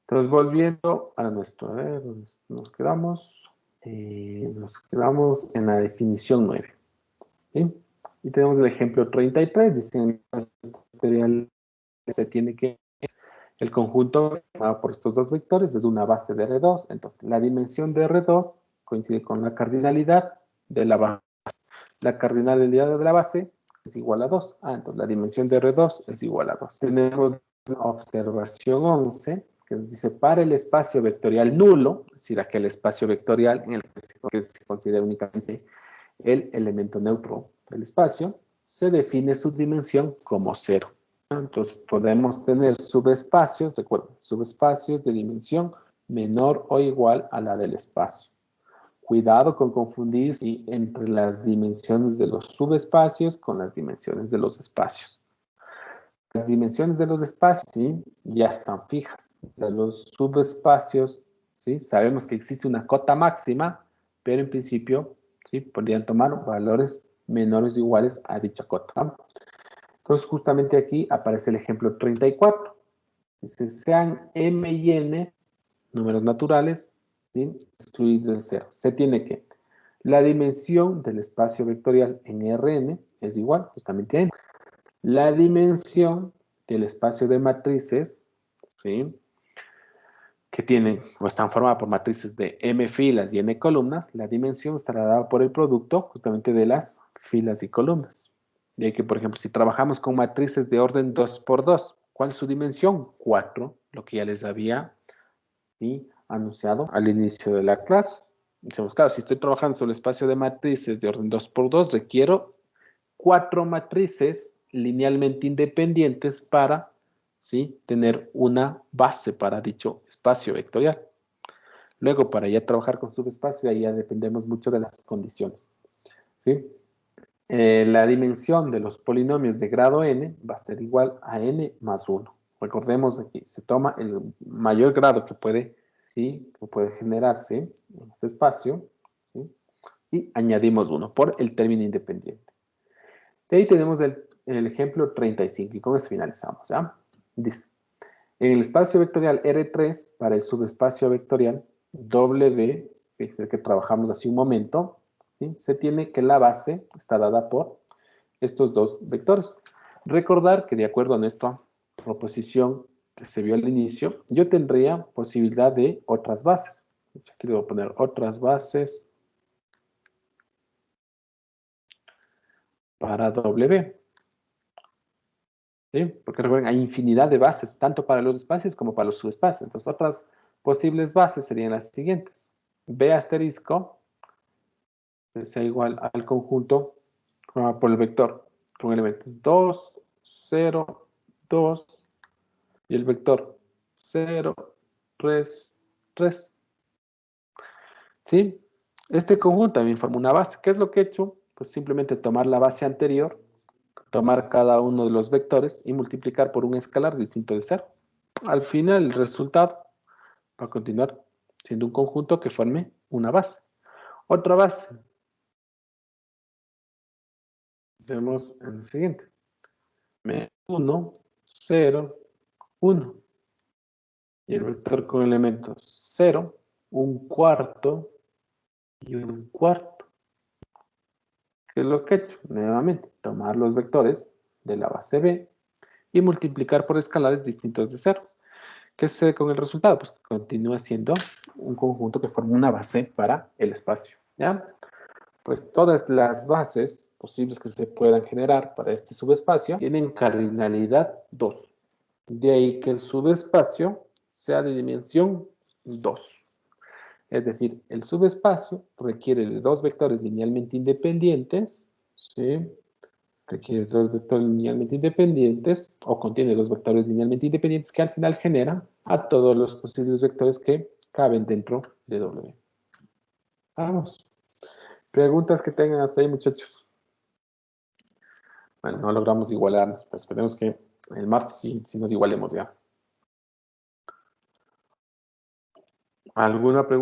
Entonces, volviendo a nuestro, a ver, nos quedamos en la definición 9. ¿Sí? Y tenemos el ejemplo 33, dice en el espacio vectorial se tiene que el conjunto formado por estos dos vectores es una base de R2. Entonces, la dimensión de R2 coincide con la cardinalidad de la base. La cardinalidad de la base es igual a 2. Entonces la dimensión de R2 es igual a 2. Tenemos observación 11, que nos dice, para el espacio vectorial nulo, es decir, aquel espacio vectorial en el que se considera únicamente el elemento neutro del espacio, se define su dimensión como 0. Entonces podemos tener subespacios, recuerden, subespacios de dimensión menor o igual a la del espacio. Cuidado con confundir entre las dimensiones de los subespacios con las dimensiones de los espacios. Las dimensiones de los espacios, ¿sí?, ya están fijas. De los subespacios, ¿sí?, sabemos que existe una cota máxima, pero en principio, ¿sí?, podrían tomar valores menores o iguales a dicha cota. Entonces, justamente aquí aparece el ejemplo 34. Dice, sean M y N números naturales, ¿sí?, excluidos del 0. Se tiene que la dimensión del espacio vectorial en Rn es igual, justamente a n. La dimensión del espacio de matrices, ¿sí?, que tienen o están formadas por matrices de m filas y n columnas, la dimensión estará dada por el producto justamente de las filas y columnas. De ahí que, por ejemplo, si trabajamos con matrices de orden 2 por 2, ¿cuál es su dimensión? 4, lo que ya les había, ¿sí?, anunciado al inicio de la clase. Entonces, claro, si estoy trabajando sobre el espacio de matrices de orden 2 por 2, requiero 4 matrices linealmente independientes para, ¿sí?, tener una base para dicho espacio vectorial. Luego, para ya trabajar con subespacio, ahí ya dependemos mucho de las condiciones, ¿sí? La dimensión de los polinomios de grado n va a ser igual a n más 1. Recordemos aquí, se toma el mayor grado que puede, ¿sí?, que puede generarse en este espacio, ¿sí?, y añadimos 1 por el término independiente. De ahí tenemos el ejemplo 35 y con eso finalizamos, ¿ya? Dice, en el espacio vectorial R3 para el subespacio vectorial W, que es el que trabajamos hace un momento, ¿sí?, se tiene que la base está dada por estos dos vectores. Recordar que de acuerdo a nuestra proposición que se vio al inicio, yo tendría posibilidad de otras bases. Aquí le voy a poner otras bases para W. ¿Sí? Porque recuerden, hay infinidad de bases, tanto para los espacios como para los subespacios. Entonces, otras posibles bases serían las siguientes. B asterisco, que sea igual al conjunto por el vector con elementos 2, 0, 2 y el vector 0, 3, 3. ¿Sí? Este conjunto también forma una base. ¿Qué es lo que he hecho? Pues simplemente tomar la base anterior, tomar cada uno de los vectores y multiplicar por un escalar distinto de 0. Al final, el resultado va a continuar siendo un conjunto que forme una base. Otra base. Tenemos el siguiente. 1, 0, 1. Y el vector con elementos 0, un cuarto y un cuarto. ¿Qué es lo que he hecho? Nuevamente, tomar los vectores de la base B y multiplicar por escalares distintos de 0. ¿Qué sucede con el resultado? Pues continúa siendo un conjunto que forma una base para el espacio, ¿ya? Pues todas las bases posibles que se puedan generar para este subespacio tienen cardinalidad 2. De ahí que el subespacio sea de dimensión 2. Es decir, el subespacio requiere de dos vectores linealmente independientes, ¿sí? Requiere de dos vectores linealmente independientes, o contiene dos vectores linealmente independientes que al final generan a todos los posibles vectores que caben dentro de W. Vamos. Preguntas que tengan hasta ahí, muchachos. Bueno, no logramos igualarnos, pero esperemos que el martes sí nos igualemos ya. ¿Alguna pregunta?